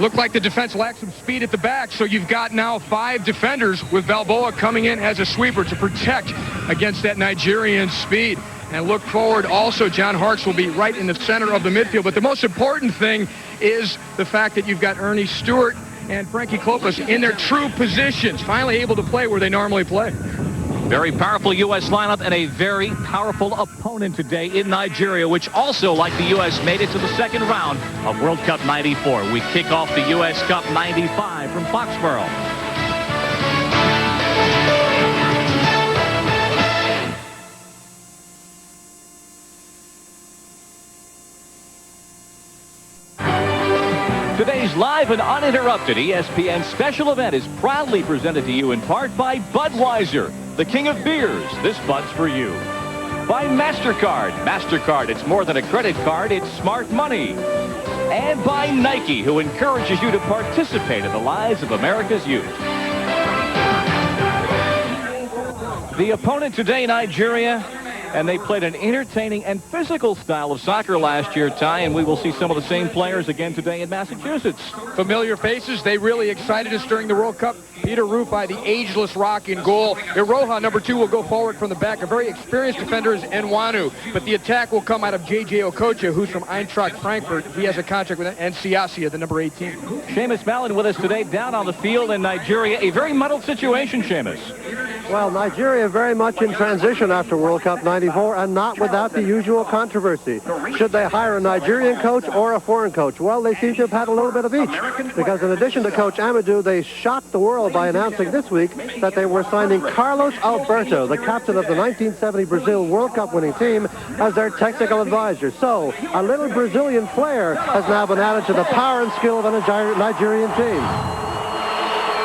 Looked like the defense lacked some speed at the back, so you've got now 5 defenders with Balboa coming in as a sweeper to protect against that Nigerian speed. And look forward also, John Harkes will be right in the center of the midfield. But the most important thing is the fact that you've got Ernie Stewart and Frankie Klopas in their true positions, finally able to play where they normally play. Very powerful U.S. lineup and a very powerful opponent today in Nigeria, which also, like the U.S., made it to the second round of World Cup 94. We kick off the U.S. Cup 95 from Foxborough. Today's live and uninterrupted ESPN special event is proudly presented to you in part by Budweiser, the king of beers. This Bud's for you. By MasterCard. MasterCard, it's more than a credit card, it's smart money. And by Nike, who encourages you to participate in the lives of America's youth. The opponent today, Nigeria, and they played an entertaining and physical style of soccer last year, Ty, and we will see some of the same players again today in Massachusetts. Familiar faces. They really excited us during the World Cup. Peter Rufai, the ageless Rock in goal. Iroha, number 2, will go forward from the back. A very experienced defender is Nwanu, but the attack will come out of J.J. Okocha, who's from Eintracht Frankfurt. He has a contract with Siasia, the number 18. Seamus Mallon with us today down on the field in Nigeria. A very muddled situation, Seamus. Well, Nigeria very much in transition after World Cup 94 and not without the usual controversy. Should they hire a Nigerian coach or a foreign coach? Well, they seem to have had a little bit of each, because in addition to Coach Amadou, they shocked the world by announcing this week that they were signing Carlos Alberto, the captain of the 1970 Brazil World Cup winning team, as their technical advisor. So a little Brazilian flair has now been added to the power and skill of a Nigerian team.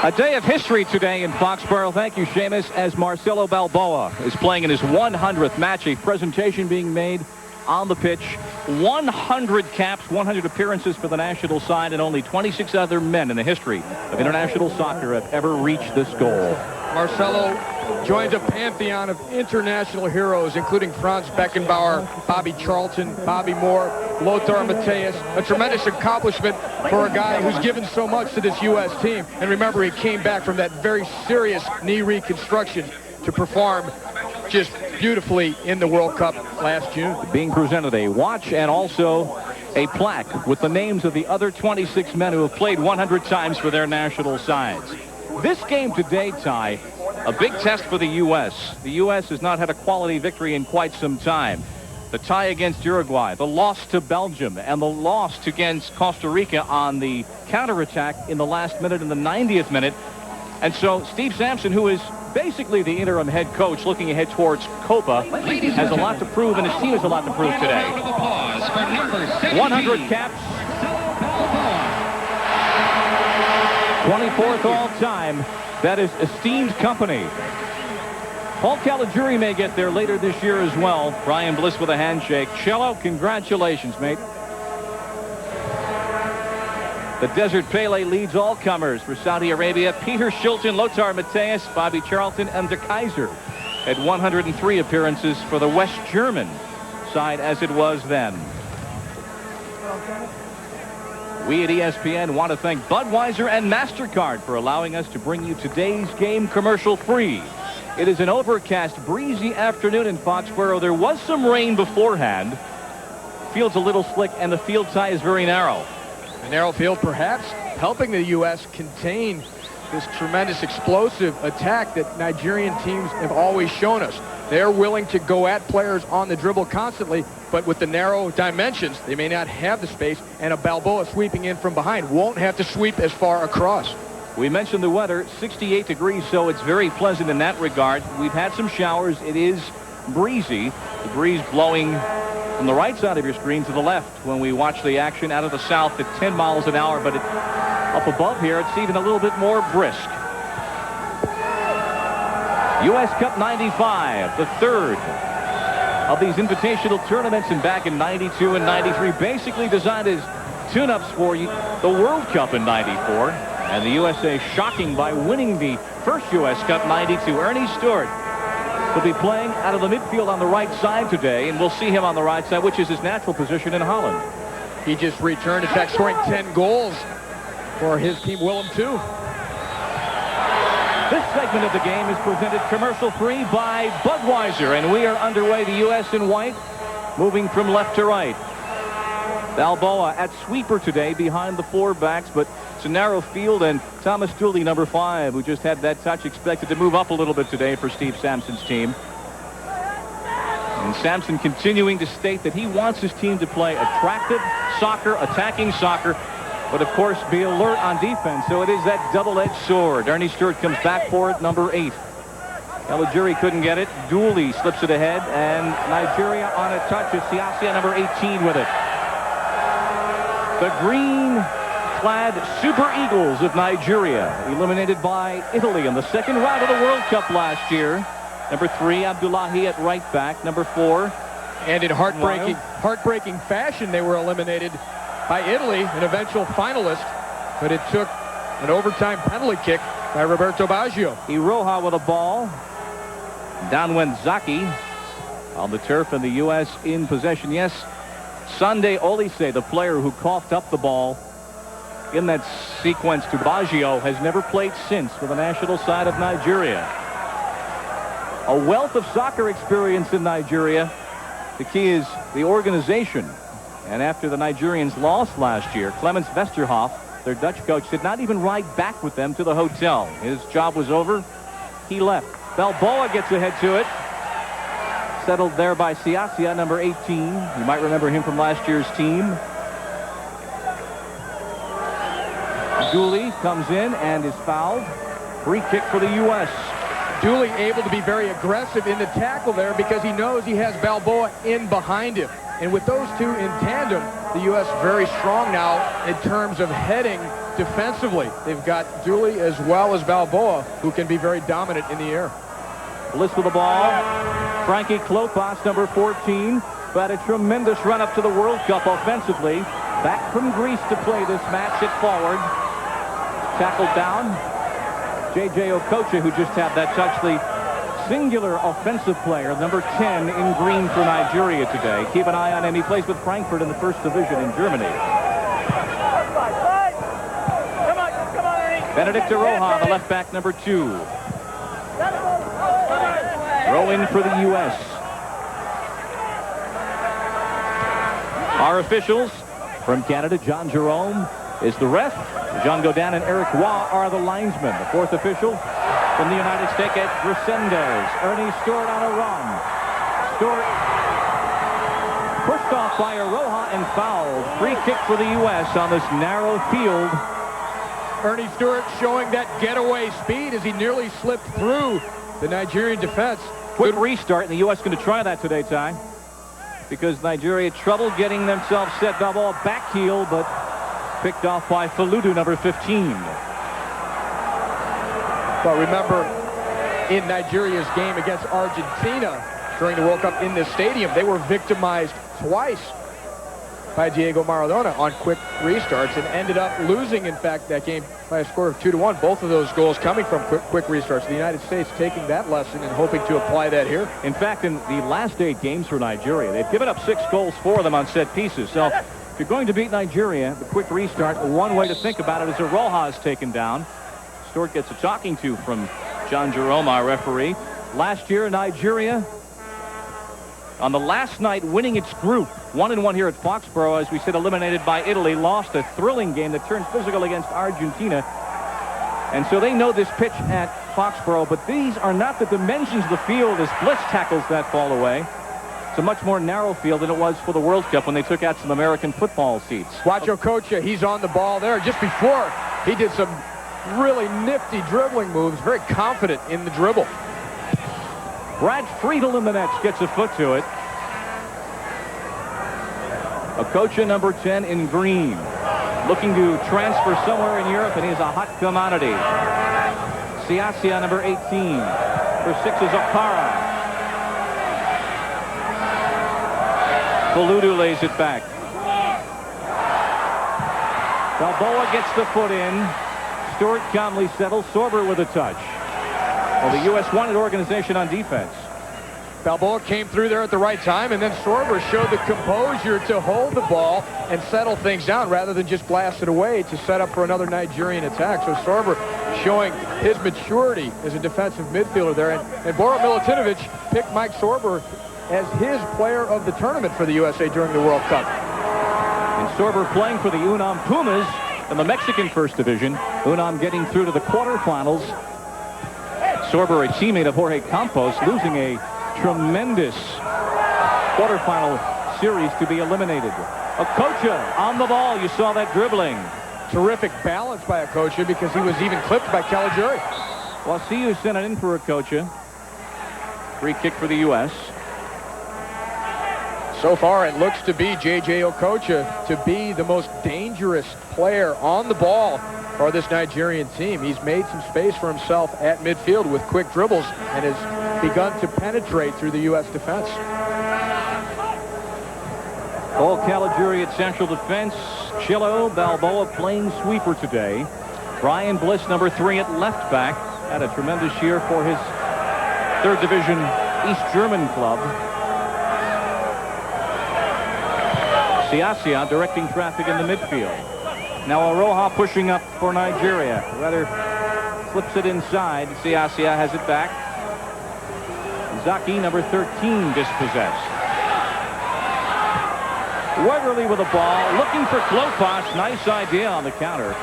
A day of history today in Foxborough. Thank you, Seamus, as Marcelo Balboa is playing in his 100th match. A presentation being made on the pitch. 100 caps, 100 appearances for the national side, and only 26 other men in the history of international soccer have ever reached this goal. Marcelo joins a pantheon of international heroes, including Franz Beckenbauer, Bobby Charlton, Bobby Moore, Lothar Matthäus. A tremendous accomplishment for a guy who's given so much to this U.S. team. And remember, he came back from that very serious knee reconstruction to perform just beautifully in the World Cup last June. Being presented a watch and also a plaque with the names of the other 26 men who have played 100 times for their national sides. This game today, Ty, a big test for the U.S. The U.S. has not had a quality victory in quite some time. The tie against Uruguay, the loss to Belgium, and the loss against Costa Rica on the counterattack in the last minute, in the 90th minute. And so Steve Sampson, who is basically the interim head coach looking ahead towards Copa, has a lot to prove, and his team has a lot to prove today. 100 caps. 24th all-time. That is esteemed company. Paul Caligiuri may get there later this year as well. Brian Bliss with a handshake. Cello, congratulations, mate. The Desert Pele leads all comers for Saudi Arabia. Peter Shilton, Lothar Matthäus, Bobby Charlton, and De Kaiser had 103 appearances for the West German side as it was then. We at ESPN want to thank Budweiser and MasterCard for allowing us to bring you today's game commercial-free. It is an overcast, breezy afternoon in Foxborough. There was some rain beforehand. Field's a little slick, and the field tie is very narrow. A narrow field perhaps helping the U.S. contain this tremendous explosive attack that Nigerian teams have always shown us. They're willing to go at players on the dribble constantly, but with the narrow dimensions, they may not have the space, and a Balboa sweeping in from behind won't have to sweep as far across. We mentioned the weather, 68 degrees, so it's very pleasant in that regard. We've had some showers. It is breezy. The breeze blowing from the right side of your screen to the left when we watch the action out of the south at 10 miles an hour, but up above here, it's even a little bit more brisk. U.S. Cup 95, the third of these invitational tournaments, and back in 92 and 93, basically designed as tune-ups for the World Cup in 94. And the USA shocking by winning the first U.S. Cup 92. Ernie Stewart will be playing out of the midfield on the right side today, and we'll see him on the right side, which is his natural position in Holland. He just returned, in fact, scoring 10 goals for his team, Willem, too. This segment of the game is presented commercial-free by Budweiser, and we are underway. The U.S. in white, moving from left to right. Balboa at sweeper today behind the four backs, but it's a narrow field, and Thomas Dooley, number 5, who just had that touch, expected to move up a little bit today for Steve Sampson's team. And Sampson continuing to state that he wants his team to play attractive soccer, attacking soccer, but of course be alert on defense. So it is that double-edged sword. Ernie Stewart comes back for it, number 8. Alajiri couldn't get it. Dooley slips it ahead, and Nigeria on a touch. It's Siasia, number 18, with it. The green-clad Super Eagles of Nigeria, eliminated by Italy in the second round of the World Cup last year. Number 3, Abdullahi at right back. Number 4. And in heartbreaking fashion, they were eliminated by Italy, an eventual finalist. But it took an overtime penalty kick by Roberto Baggio. Iroha with a ball. Down went Zaki on the turf, and the U.S. in possession. Yes, Sunday Olise, the player who coughed up the ball in that sequence to Baggio, has never played since for the national side of Nigeria. A wealth of soccer experience in Nigeria. The key is the organization. And after the Nigerians lost last year, Clemens Westerhoff, their Dutch coach, did not even ride back with them to the hotel. His job was over. He left. Balboa gets ahead to it. Settled there by Siasia, number 18. You might remember him from last year's team. Dooley comes in and is fouled. Free kick for the U.S. Dooley able to be very aggressive in the tackle there because he knows he has Balboa in behind him. And with those two in tandem, the U.S. very strong now in terms of heading defensively. They've got Dooley as well as Balboa, who can be very dominant in the air. Bliss with the ball. Frankie Klopas, number 14, who had a tremendous run up to the World Cup offensively. Back from Greece to play this match at forward. Tackled down. J.J. Okocha, who just had that touch, the singular offensive player, number 10 in green for Nigeria today. Keep an eye on him. He plays with Frankfurt in the first division in Germany. Benedict Iroha, the left back, number 2. Throw in for the U.S. Our officials from Canada, John Jerome is the ref. Jean Godin and Eric Roy are the linesmen. The 4th official from the United States at Resendez. Ernie Stewart on a run. Stewart pushed off by Iroha and fouled. Free kick for the U.S. on this narrow field. Ernie Stewart showing that getaway speed as he nearly slipped through the Nigerian defense. Quick restart, and the U.S. going to try that today, Ty. Because Nigeria had trouble getting themselves set. Balboa back heel, but picked off by Faludu, number 15. But remember, in Nigeria's game against Argentina during the World Cup in this stadium, they were victimized twice by Diego Maradona on quick restarts and ended up losing, in fact, that game by a score of 2-1. Both of those goals coming from quick restarts. The United States taking that lesson and hoping to apply that here. In fact, in the last 8 games for Nigeria, they've given up 6 goals for them on set pieces. So if you're going to beat Nigeria, the quick restart, one way to think about it is Iroha is taken down. Stewart gets a talking to from John Jerome, our referee. Last year, Nigeria, on the last night, winning its group, 1-1 here at Foxborough, as we said, eliminated by Italy, lost a thrilling game that turned physical against Argentina. And so they know this pitch at Foxborough, but these are not the dimensions of the field as Bliss tackles that ball away. It's a much more narrow field than it was for the World Cup when they took out some American football seats. Watch Okocha, he's on the ball there. Just before, he did some really nifty dribbling moves, very confident in the dribble. Brad Friedel in the nets gets a foot to it. Okocha, number 10 in green, looking to transfer somewhere in Europe, and he's a hot commodity. Siasia, number 18. For 6 is Okara. Faludu lays it back. Balboa gets the foot in. Stewart calmly settles. Sorber with a touch. Well, the U.S. wanted organization on defense. Balboa came through there at the right time, and then Sorber showed the composure to hold the ball and settle things down rather than just blast it away to set up for another Nigerian attack. So Sorber showing his maturity as a defensive midfielder there. And Bora Milutinovic picked Mike Sorber as his player of the tournament for the USA during the World Cup. And Sorber playing for the Unam Pumas in the Mexican First Division. Unam getting through to the quarterfinals. Sorber, a teammate of Jorge Campos, losing a tremendous quarterfinal series to be eliminated. Okocha on the ball. You saw that dribbling. Terrific balance by Okocha because he was even clipped by Caligiuri. Wasiu sent it in for Okocha. Free kick for the U.S. So far, it looks to be J.J. Okocha to be the most dangerous player on the ball for this Nigerian team. He's made some space for himself at midfield with quick dribbles and has begun to penetrate through the U.S. defense. Paul Caligiuri at central defense. Chillo, Balboa playing sweeper today. Brian Bliss, number 3 at left back. Had a tremendous year for his third division East German club. Siasia directing traffic in the midfield. Now Aroha pushing up for Nigeria. Rather flips it inside. Siasia has it back. Zaki, number 13, dispossessed. Weatherly with the ball, looking for Klopas. Nice idea on the counter.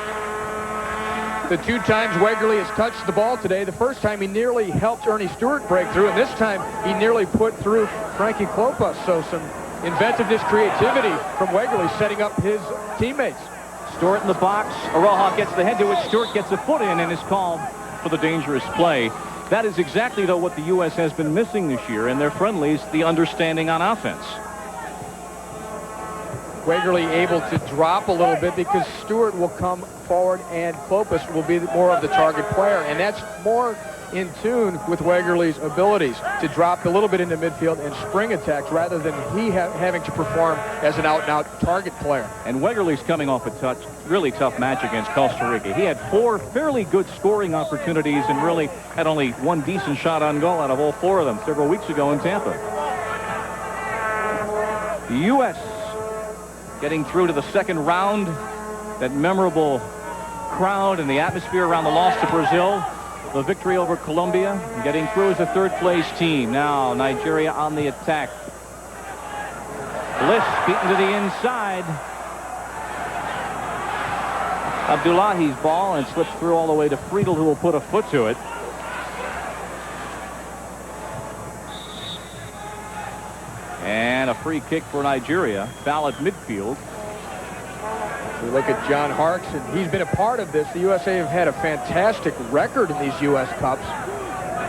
The 2 times Wegerle has touched the ball today. The first time he nearly helped Ernie Stewart break through, and this time he nearly put through Frankie Klopas. So some inventiveness, creativity from Wegerle setting up his teammates. Stewart in the box. Aroha gets the head to it. Stewart gets a foot in and is called for the dangerous play. That is exactly, though, what the U.S. has been missing this year in their friendlies, the understanding on offense. Wegerle able to drop a little bit because Stewart will come forward and Klopas will be more of the target player. And that's more in tune with Wegerle's abilities to drop a little bit into midfield and spring attacks rather than he having to perform as an out-and-out target player. And Wegerle's coming off a really tough match against Costa Rica. He had 4 fairly good scoring opportunities and really had only 1 decent shot on goal out of all 4 of them several weeks ago in Tampa. The U.S. getting through to the second round. That memorable crowd and the atmosphere around the loss to Brazil. The victory over Colombia, getting through as a third-place team. Now Nigeria on the attack. Bliss beaten to the inside. Abdullahi's ball and slips through all the way to Friedel, who will put a foot to it. And a free kick for Nigeria. Foul at midfield. We look at John Harkes, and he's been a part of this. The USA have had a fantastic record in these U.S. Cups.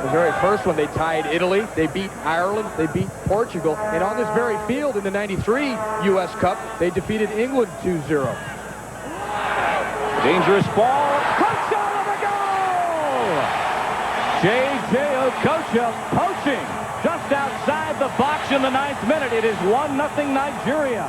The very first one, they tied Italy. They beat Ireland. They beat Portugal. And on this very field in the '93 U.S. Cup, they defeated England 2-0. Dangerous ball. Okocha with a goal! J.J. Okocha poaching just outside the box in the 9th minute. It is 1-0 Nigeria.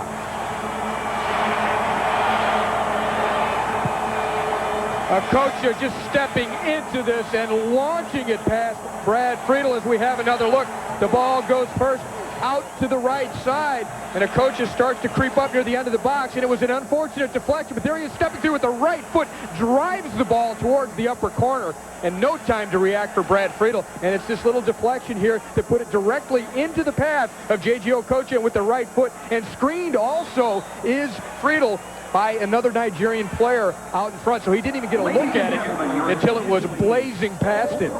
Okocha just stepping into this and launching it past Brad Friedel as we have another look. The ball goes first out to the right side, and Okocha starts to creep up near the end of the box, and it was an unfortunate deflection, but there he is stepping through with the right foot, drives the ball towards the upper corner, and no time to react for Brad Friedel, and it's this little deflection here to put it directly into the path of J.J. Okocha with the right foot, and screened also is Friedel by another Nigerian player out in front, so he didn't even get a look at it until it was blazing past him.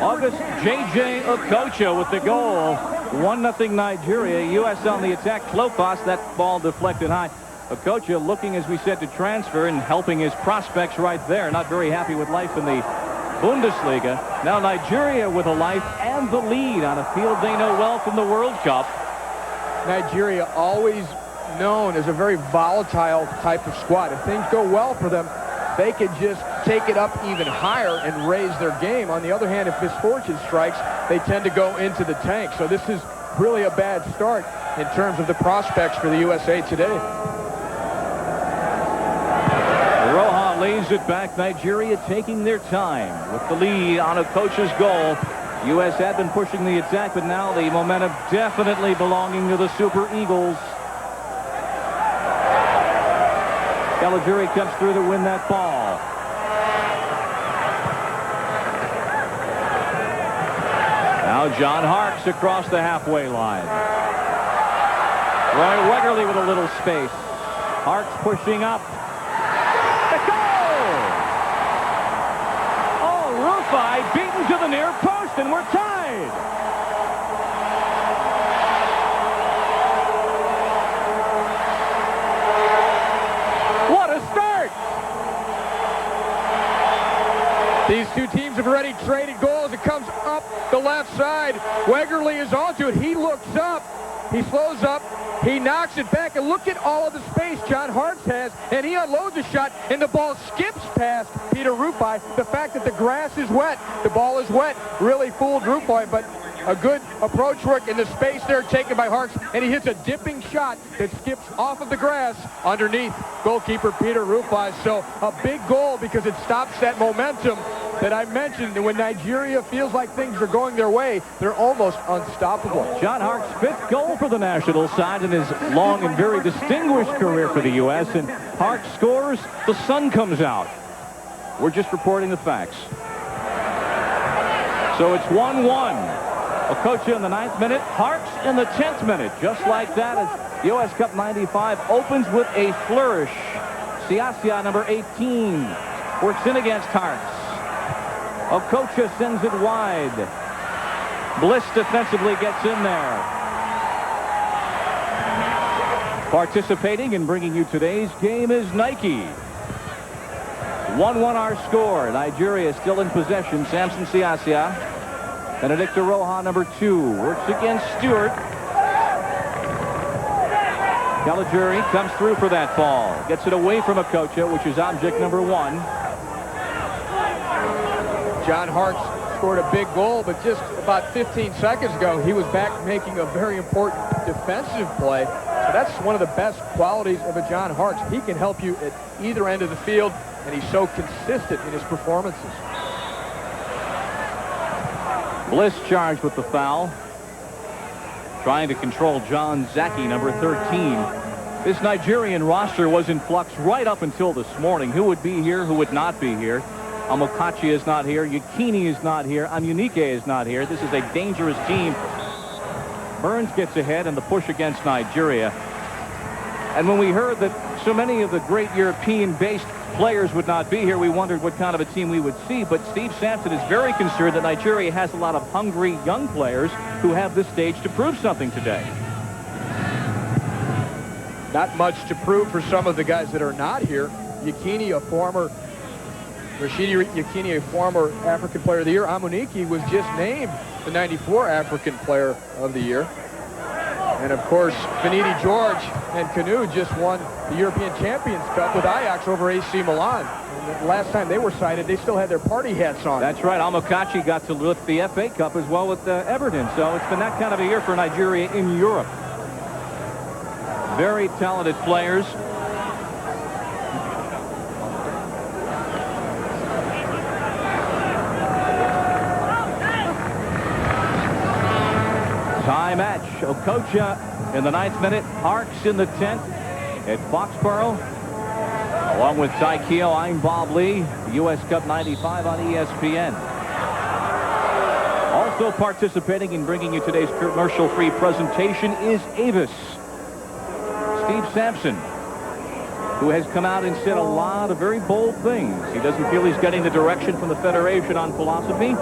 August J.J. Okocha with the goal. 1-0 Nigeria. U.S. on the attack. Klopas, that ball deflected high. Okocha looking, as we said, to transfer and helping his prospects right there. Not very happy with life in the Bundesliga. Now Nigeria with a life and the lead on a field they know well from the World Cup. Nigeria always known as a very volatile type of squad. If things go well for them, they can just take it up even higher and raise their game. On the other hand, if misfortune strikes, they tend to go into the tank. So this is really a bad start in terms of the prospects for the USA today. Roja lays it back. Nigeria taking their time with the lead on Okocha's goal. U.S. had been pushing the attack, but now the momentum definitely belonging to the Super Eagles. Caligiuri comes through to win that ball. Now John Harkes across the halfway line. Roy Wegerle with a little space. Harkes pushing up. The goal! Oh, Rufai beaten to the near post, and we're tied. What a start! These two teams have already traded goals. It comes up the left side. Wegerle is onto it. He looks up. He slows up. He knocks it back. And look at all of the space John Harkes has. And he unloads a shot. And the ball skips past Peter Rufai. The fact that the grass is wet, the ball is wet, really fooled Rufai. But a good approach work in the space there taken by Harkes. And he hits a dipping shot that skips off of the grass underneath goalkeeper Peter Rufai. So a big goal because it stops that momentum that I mentioned. And when Nigeria feels like things are going their way, they're almost unstoppable. John Harkes' 5th goal for the national side in his long and very distinguished career for the U.S. And Harkes scores, the sun comes out. We're just reporting the facts. So it's 1-1. Okocha in the 9th minute, Harkes in the 10th minute. Just like that, as U.S. Cup 95 opens with a flourish. Siasia, number 18, works in against Harkes. Okocha sends it wide. Bliss defensively gets in there. Participating in bringing you today's game is Nike. 1-1 our score. Nigeria still in possession. Samson Siasia. Benedicto Roja, number 2, works against Stewart. Caligiuri comes through for that ball. Gets it away from Okocha, which is object number 1. John Harkes scored a big goal, but just about 15 seconds ago, he was back making a very important defensive play. So that's one of the best qualities of a John Harkes. He can help you at either end of the field, and he's so consistent in his performances. Bliss charged with the foul. Trying to control John Zaki, number 13. This Nigerian roster was in flux right up until this morning. Who would be here, who would not be here? Amokachi is not here. Yekini is not here. Amunike is not here. This is a dangerous team. Burns gets ahead in the push against Nigeria. And when we heard that so many of the great European-based players would not be here, we wondered what kind of a team we would see. But Steve Sampson is very concerned that Nigeria has a lot of hungry young players who have this stage to prove something today. Not much to prove for some of the guys that are not here. Yekini, Rashidi Yekini, a former African Player of the Year. Amunike was just named the 94 African Player of the Year. And, of course, Finidi George and Canoe just won the European Champions Cup with Ajax over AC Milan. And the last time they were cited, they still had their party hats on. That's right. Amokachi got to lift the FA Cup as well with Everton. So it's been that kind of a year for Nigeria in Europe. Very talented players. Tie match. Okocha in the 9th minute. Harkes in the 10th at Foxborough. Along with Taikio, I'm Bob Lee. U.S. Cup 95 on ESPN. Also participating in bringing you today's commercial-free presentation is Avis. Steve Sampson, who has come out and said a lot of very bold things. He doesn't feel he's getting the direction from the Federation on philosophy,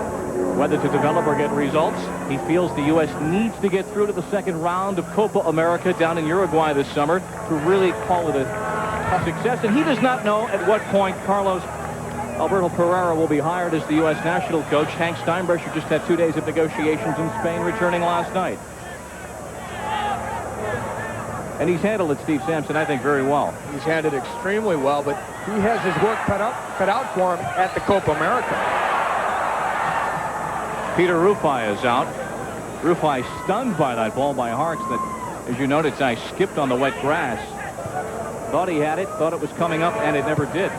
whether to develop or get results. He feels the U.S. needs to get through to the second round of Copa America down in Uruguay this summer to really call it a success. And he does not know at what point Carlos Alberto Pereira will be hired as the U.S. national coach. Hank Steinbrecher just had 2 days of negotiations in Spain, returning last night. And he's handled it, Steve Sampson, I think, very well. He's handled it extremely well, but he has his work cut out for him at the Copa America. Peter Rufai is out. Rufai stunned by that ball by Harkes that, as you noticed, I skipped on the wet grass. Thought he had it, thought it was coming up, and it never did.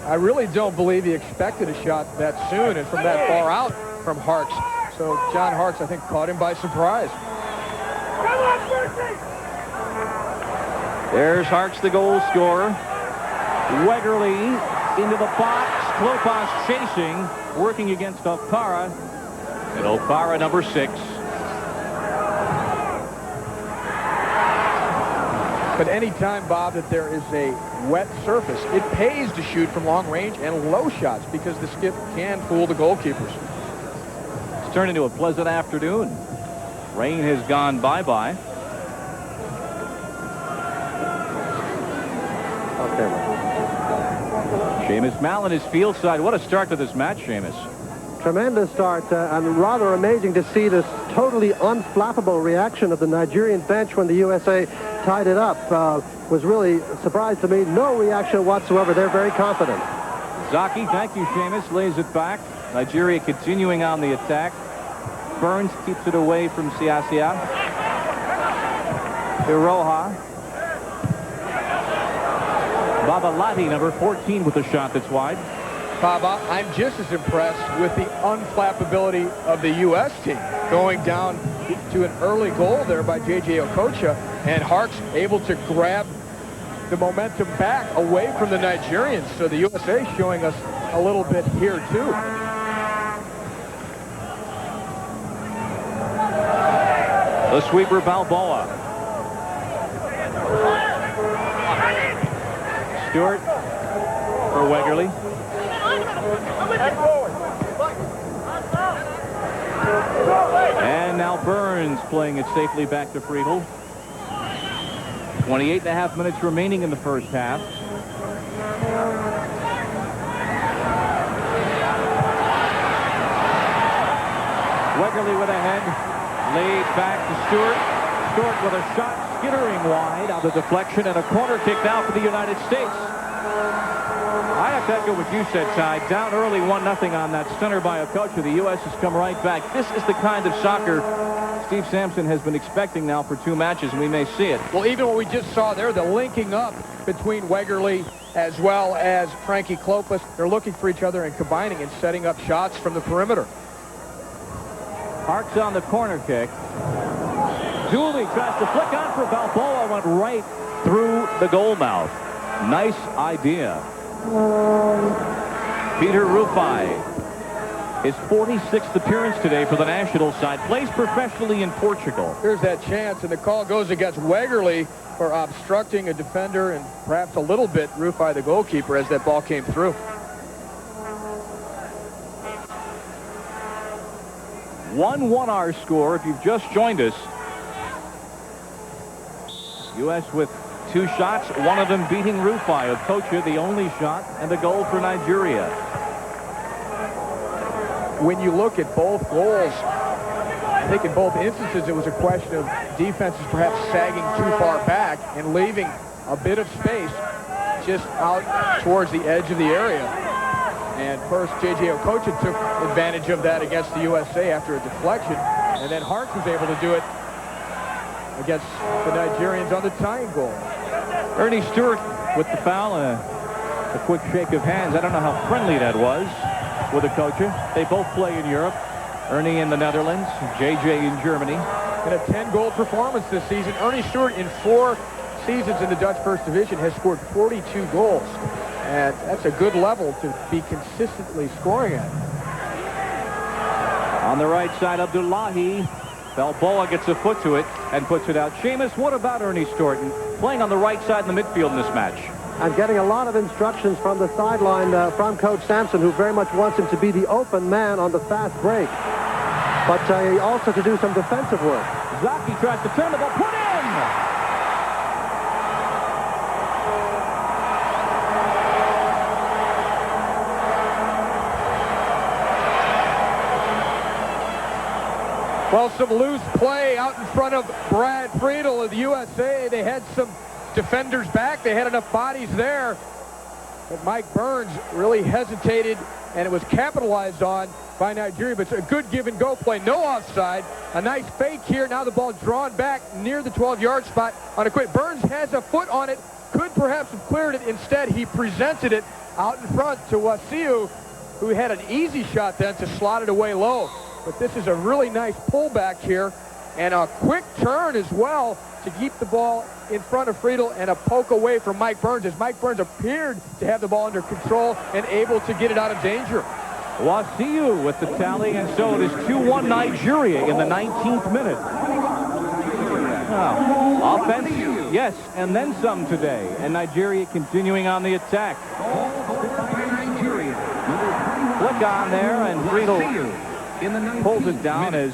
I really don't believe he expected a shot that soon and from that far out from Harkes. So John Hartz, I think, caught him by surprise. There's Hartz, the goal scorer. Wegerle into the box. Klopas chasing, working against Okpara. And Okpara, number 6. But anytime, Bob, that there is a wet surface, it pays to shoot from long range and low shots because the skip can fool the goalkeepers. It's turned into a pleasant afternoon. Rain has gone bye-bye. Seamus Mallon is field side. What a start to this match, Seamus. Tremendous start, and rather amazing to see this totally unflappable reaction of the Nigerian bench when the USA tied it up. Was really a surprise to me. No reaction whatsoever. They're very confident. Zaki, thank you, Seamus, lays it back. Nigeria continuing on the attack. Burns keeps it away from Siasia. Iroha. Babalati, number 14, with a shot that's wide. Bob, I'm just as impressed with the unflappability of the U.S. team. Going down to an early goal there by J.J. Okocha, and Hartz able to grab the momentum back away from the Nigerians. So the USA showing us a little bit here, too. The sweeper, Balboa. Stewart for Wegerle. And now Burns playing it safely back to Friedel. 28.5 minutes remaining in the first half. Wegerle with a head. Laid back to Stewart. Stewart with a shot skittering wide on the deflection, and a corner kick now for the United States. I have to echo what you said, Ty. Down early 1-0 on that center by Okocha. The U.S. has come right back. This is the kind of soccer Steve Sampson has been expecting now for 2 matches, and we may see it. Well, even what we just saw there, the linking up between Wegerle as well as Frankie Klopas. They're looking for each other and combining and setting up shots from the perimeter. Hartz on the corner kick. Dooley tries to flick on for Balboa, went right through the goal mouth. Nice idea. Peter Rufai, his 46th appearance today for the national side, plays professionally in Portugal. Here's that chance, and the call goes against Wegerle for obstructing a defender and perhaps a little bit Rufai, the goalkeeper, as that ball came through. 1-1 our score if you've just joined us. U.S. with 2 shots, one of them beating Rufai. Okocha, the only shot, and the goal for Nigeria. When you look at both goals, I think in both instances it was a question of defenses perhaps sagging too far back and leaving a bit of space just out towards the edge of the area. And first, J.J. Okocha took advantage of that against the USA after a deflection, and then Hartz was able to do it against the Nigerians on the tying goal. Ernie Stewart with the foul, a quick shake of hands. I don't know how friendly that was with Okocha. They both play in Europe. Ernie in the Netherlands, J.J. in Germany. In a 10-goal performance this season, Ernie Stewart in 4 seasons in the Dutch First Division has scored 42 goals. And that's a good level to be consistently scoring at. On the right side, Abdullahi. Balboa gets a foot to it and puts it out. Seamus, what about Ernie Stewart playing on the right side in the midfield in this match? I'm getting a lot of instructions from the sideline from Coach Sampson, who very much wants him to be the open man on the fast break, but also to do some defensive work. Zaki tries to turn the ball, put in! Well, some loose play out in front of Brad Friedel of the USA. They had some defenders back. They had enough bodies there. But Mike Burns really hesitated, and it was capitalized on by Nigeria. But it's a good give-and-go play. No offside. A nice fake here. Now the ball drawn back near the 12-yard spot on a quick. Burns has a foot on it. Could perhaps have cleared it. Instead, he presented it out in front to Wasiu, who had an easy shot then to slot it away low. but this is a really nice pullback here and a quick turn as well to keep the ball in front of Friedel and a poke away from Mike Burns, as Mike Burns appeared to have the ball under control and able to get it out of danger. Wasiu with the tally, and so it is 2-1 Nigeria in the 19th minute. Oh, offense, yes, and then some today, and Nigeria continuing on the attack. Flick on there, and Friedel pulls it down as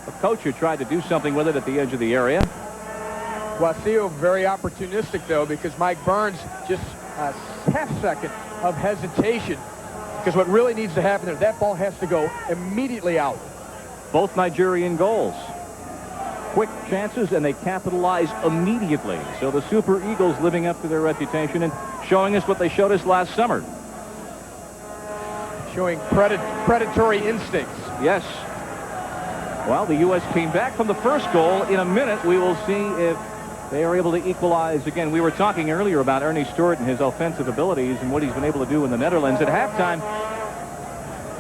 Okocha tried to do something with it at the edge of the area. Wasiu very opportunistic, though, because Mike Burns just a half-second of hesitation, because what really needs to happen is that ball has to go immediately out. Both Nigerian goals. Quick chances, and they capitalize immediately. So the Super Eagles living up to their reputation and showing us what they showed us last summer. Showing predatory instincts. Yes. Well, the U.S. came back from the first goal. In a minute, we will see if they are able to equalize again. We were talking earlier about Ernie Stewart and his offensive abilities and what he's been able to do in the Netherlands. At halftime,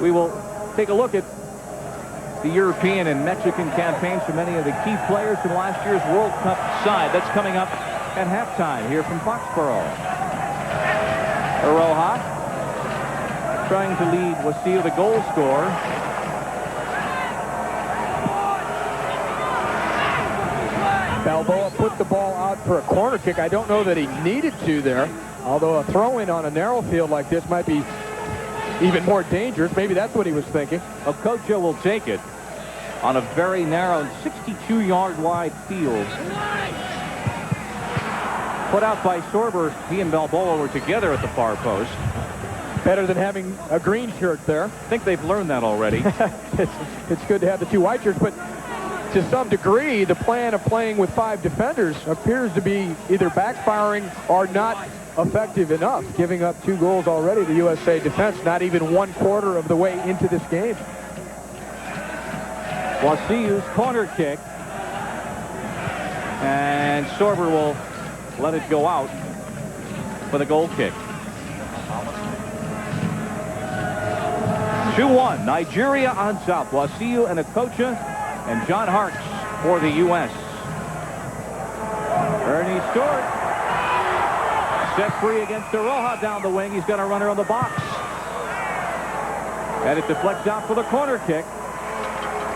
we will take a look at the European and Mexican campaigns for many of the key players from last year's World Cup side. That's coming up at halftime here from Foxborough. Aroha trying to lead Wasiu, the goal scorer. Balboa put the ball out for a corner kick. I don't know that he needed to there, although a throw-in on a narrow field like this might be even more dangerous. Maybe that's what he was thinking. Okocha will take it on a very narrow 62-yard wide field. Put out by Sorber. He and Balboa were together at the far post. Better than having a green shirt there. I think they've learned that already. It's good to have the two white shirts, but to some degree, the plan of playing with 5 defenders appears to be either backfiring or not effective enough, giving up 2 goals already. The USA defense not even 1/4 of the way into this game. Wasiu's corner kick, and Sorber will let it go out for the goal kick. 2-1, Nigeria on top. Wasiu and Okocha and John Hartz for the U.S. Ernie Stewart set free against Aroha down the wing. He's got a runner on the box. And it deflects out for the corner kick.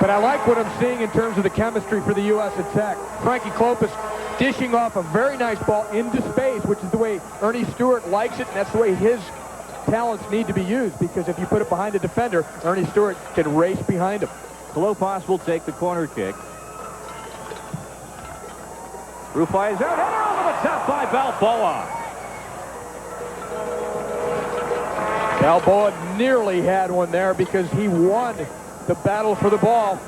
But I like what I'm seeing in terms of the chemistry for the U.S. attack. Frankie Klopas dishing off a very nice ball into space, which is the way Ernie Stewart likes it, and that's the way his talents need to be used, because if you put it behind a defender, Ernie Stewart can race behind him. Klopas will take the corner kick. Rufai is out. Header over the top by Balboa. Balboa nearly had one there because he won the battle for the ball,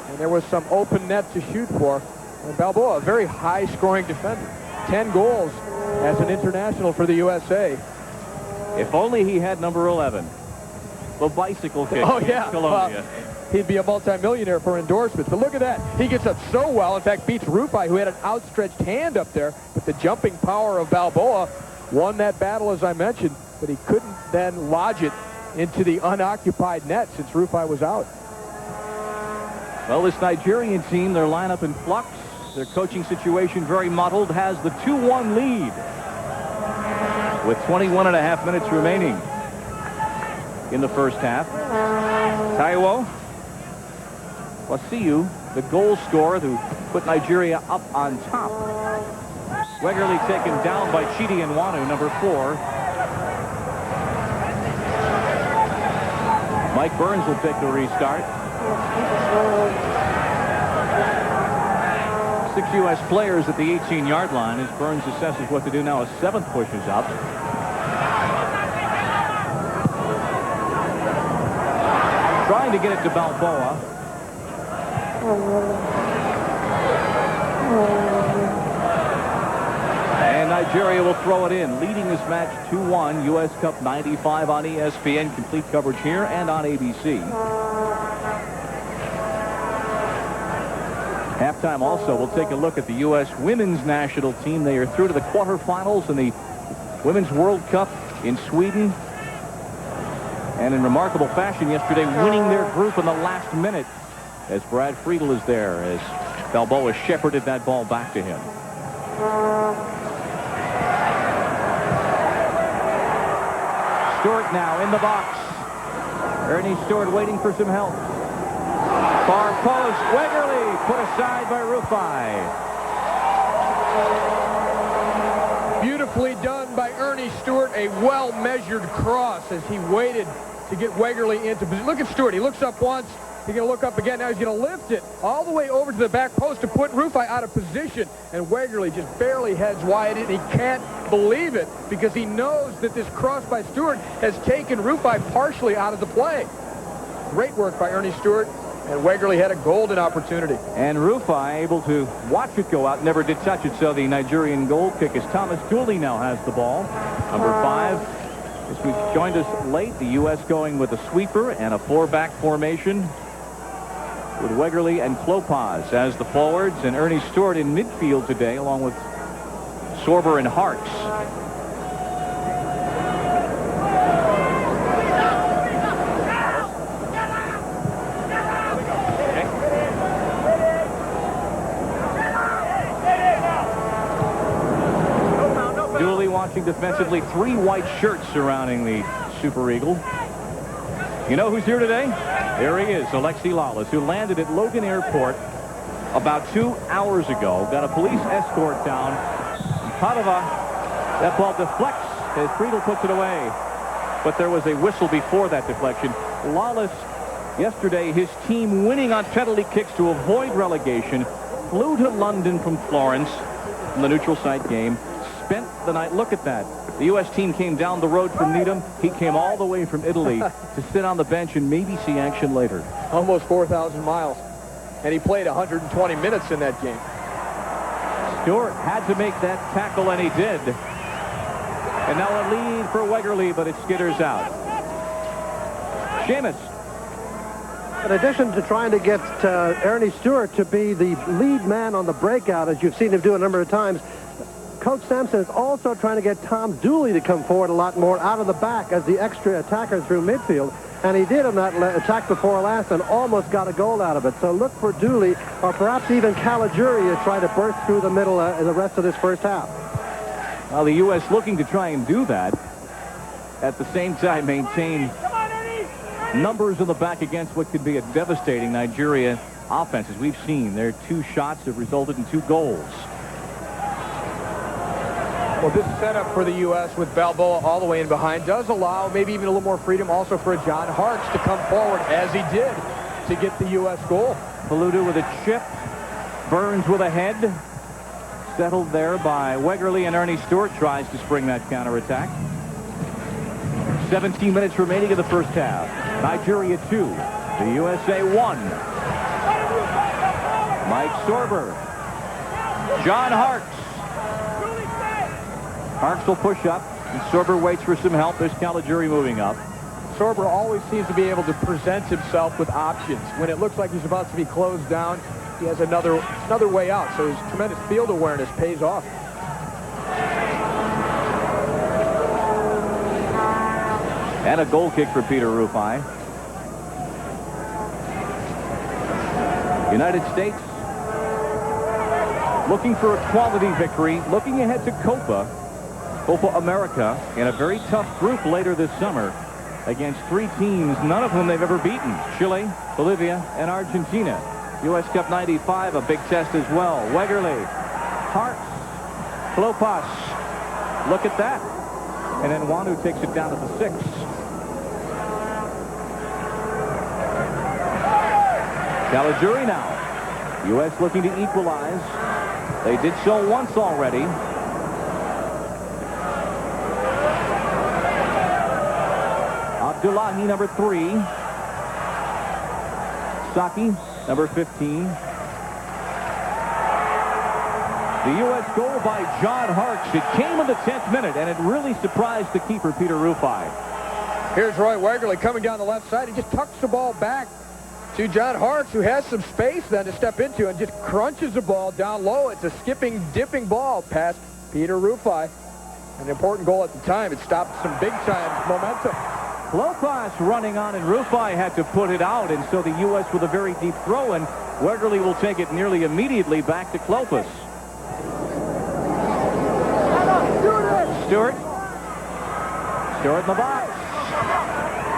and there was some open net to shoot for. And Balboa, a very high-scoring defender. 10 goals as an international for the USA. If only he had number 11. The bicycle kick. Oh, yeah. Colombia. He'd be a multimillionaire for endorsements. But look at that. He gets up so well. In fact, beats Rufai, who had an outstretched hand up there. But the jumping power of Balboa won that battle, as I mentioned. But he couldn't then lodge it into the unoccupied net since Rufai was out. Well, this Nigerian team, their lineup in flux, their coaching situation very muddled, has the 2-1 lead with 21.5 minutes remaining in the first half. Taiwo Wasiu, the goal scorer who put Nigeria up on top. Regularly taken down by Chidi Nwanu, number 4. Mike Burns will take the restart. 6 U.S. players at the 18-yard line as Burns assesses what to do now. A 7th pushes up. Trying to get it to Balboa. And Nigeria will throw it in, leading this match 2-1. U.S. Cup 95 on ESPN. Complete coverage here and on ABC. Halftime also, we'll take a look at the U.S. women's national team. They are through to the quarterfinals in the Women's World Cup in Sweden. And in remarkable fashion yesterday, winning their group in the last minute as Brad Friedel is there, as Balboa shepherded that ball back to him. Stewart now in the box. Ernie Stewart waiting for some help. Far post, Wegerle put aside by Rufai. Beautifully done by Ernie Stewart, a well-measured cross as he waited to get Wegerle into position. Look at Stewart, he looks up once, he's going to look up again, now he's going to lift it all the way over to the back post to put Rufai out of position, and Wegerle just barely heads wide, and he can't believe it because he knows that this cross by Stewart has taken Rufai partially out of the play. Great work by Ernie Stewart, and Wegerle had a golden opportunity. And Rufai able to watch it go out, never did touch it, so the Nigerian goal kick as Thomas Dooley now has the ball. Number 5. This week joined us late. The U.S. going with a sweeper and a 4-back formation with Wegerle and Klopas as the forwards, and Ernie Stewart in midfield today along with Sorber and Hartz. Watching defensively, 3 white shirts surrounding the Super Eagle. You know who's here today? There he is, Alexi Lalas, who landed at Logan Airport about 2 hours ago. Got a police escort down. Padova, that ball deflects as Friedel puts it away. But there was a whistle before that deflection. Lalas, yesterday, his team winning on penalty kicks to avoid relegation, flew to London from Florence in the neutral site game. Spent the night. Look at that. The U.S. team came down the road from Needham. He came all the way from Italy to sit on the bench and maybe see action later. Almost 4,000 miles. And he played 120 minutes in that game. Stewart had to make that tackle, and he did. And now a lead for Wegerle, but it skitters out. Seamus. In addition to trying to get Ernie Stewart to be the lead man on the breakout, as you've seen him do a number of times, Coach Sampson is also trying to get Tom Dooley to come forward a lot more out of the back as the extra attacker through midfield. And he did on that attack before last and almost got a goal out of it. So look for Dooley or perhaps even Caligiuri to try to burst through the middle in the rest of this first half. Well, the U.S. looking to try and do that. At the same time, maintain numbers in the back against what could be a devastating Nigeria offense. As we've seen, their 2 shots have resulted in 2 goals. Well, this setup for the U.S. with Balboa all the way in behind does allow maybe even a little more freedom also for John Hartz to come forward, as he did, to get the U.S. goal. Paluda with a chip. Burns with a head. Settled there by Wegerle, and Ernie Stewart tries to spring that counterattack. 17 minutes remaining in the first half. Nigeria 2. The USA 1. Mike Sorber. John Hartz. Hartz will push up, and Sorber waits for some help. There's Caligiuri moving up. Sorber always seems to be able to present himself with options. When it looks like he's about to be closed down, he has another way out. So his tremendous field awareness pays off. And a goal kick for Peter Rufai. United States looking for a quality victory, looking ahead to Copa America in a very tough group later this summer against 3 teams, none of whom they've ever beaten. Chile, Bolivia, and Argentina. U.S. Cup 95, a big test as well. Wegerle, Hartz, Klopas. Look at that. And then Wanu takes it down to the 6. Caligiuri now. U.S. looking to equalize. They did so once already. Abdullahi, number 3. Saki, number 15. The U.S. goal by John Hartz. It came in the 10th minute, and it really surprised the keeper, Peter Rufai. Here's Roy Wegerle coming down the left side. He just tucks the ball back to John Hartz, who has some space then to step into, and just crunches the ball down low. It's a skipping, dipping ball past Peter Rufai. An important goal at the time. It stopped some big-time momentum Klopas running on, and Rufai had to put it out, and so the U.S. with a very deep throw, and Wegerle will take it nearly immediately back to Klopas. Stewart in the box.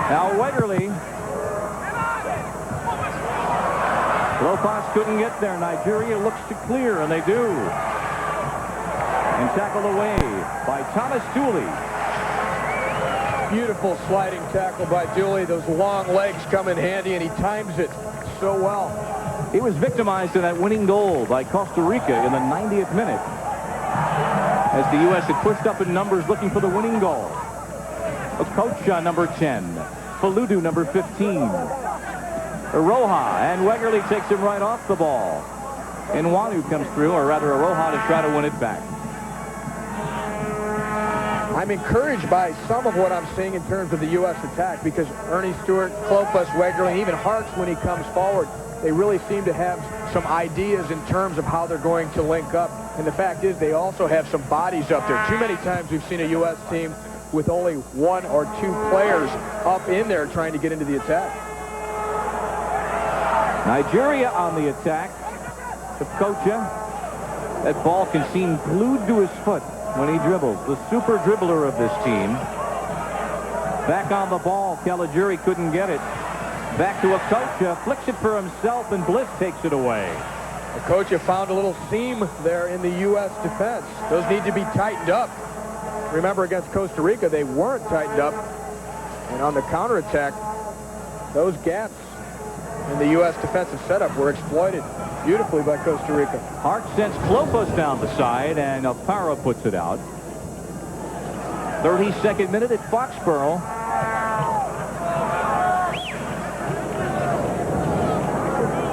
Now Wegerle. Klopas couldn't get there. Nigeria looks to clear, and they do. And tackled away by Thomas Dooley. Beautiful sliding tackle by Dooley. Those long legs come in handy, and he times it so well. He was victimized in that winning goal by Costa Rica in the 90th minute, as the U.S. had pushed up in numbers looking for the winning goal. Okocha, number 10. Faludu, number 15. Aroha, and Wegerle takes him right off the ball. Nwanu comes through, or rather Aroha, to try to win it back. I'm encouraged by some of what I'm seeing in terms of the U.S. attack, because Ernie Stewart, Klopas, Wegerle, and even Hartz, when he comes forward, they really seem to have some ideas in terms of how they're going to link up. And the fact is, they also have some bodies up there. Too many times we've seen a U.S. team with only one or two players up in there trying to get into the attack. Nigeria on the attack. Okocha. That ball can seem glued to his foot when he dribbles. The super dribbler of this team. Back on the ball. Caligiuri couldn't get it. Back to Okocha. Flicks it for himself, and Bliss takes it away. Okocha found a little seam there in the U.S. defense. Those need to be tightened up. Remember, against Costa Rica, they weren't tightened up. And on the counterattack, those gaps in the U.S. defensive setup were exploited beautifully by Costa Rica. Hart sends Klopas down the side, and Alfaro puts it out. 32nd minute at Foxborough.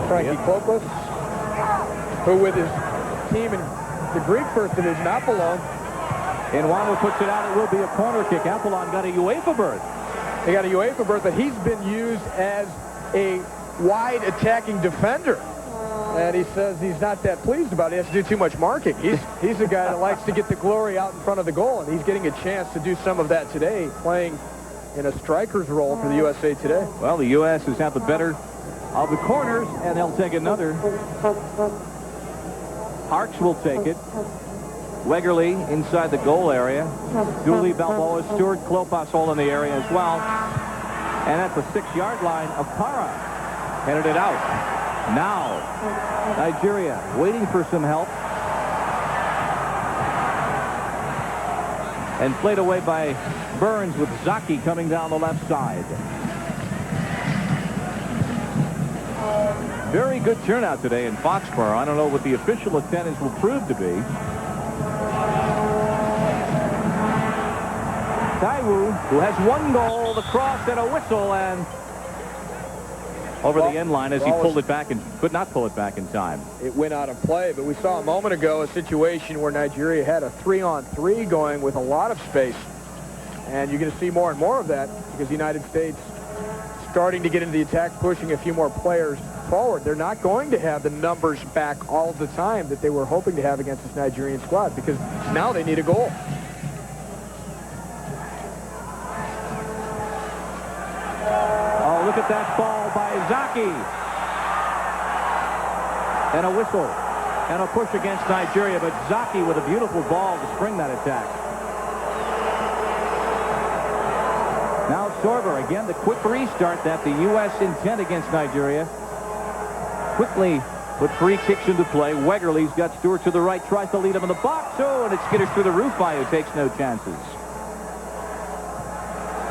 Frankie Klopas, who with his team in the Greek First Division, Apollon. Nwanu puts it out. It will be a corner kick. Apollon got a UEFA berth. They got a UEFA berth, but he's been used as a wide attacking defender. And he says he's not that pleased about it. He has to do too much marking. He's a guy that likes to get the glory out in front of the goal, and he's getting a chance to do some of that today, playing in a striker's role for the USA today. Well, the U.S. has had the better of the corners, and they'll take another. Harks will take it. Wegerle inside the goal area. Dooley, Balboa, Stewart, Klopas all in the area as well. And at the 6-yard line, Apara headed it out. Now, Nigeria waiting for some help. And played away by Burns, with Zaki coming down the left side. Very good turnout today in Foxborough. I don't know what the official attendance will prove to be. Taiwu, who has one goal, the cross and a whistle, and over the end line as he pulled it back and could not pull it back in time. It went out of play, but we saw a moment ago a situation where Nigeria had a 3-on-3 going with a lot of space. And you're going to see more and more of that, because the United States starting to get into the attack, pushing a few more players forward. They're not going to have the numbers back all the time that they were hoping to have against this Nigerian squad, because now they need a goal. Oh, look at that ball by Zaki. And a whistle. And a push against Nigeria, but Zaki with a beautiful ball to spring that attack. Now Sorber, again, the quick restart that the U.S. intent against Nigeria. Quickly put free kicks into play. Wegerle's got Stewart to the right, tries to lead him in the box. Oh, and it skitters through the roof by, who takes no chances.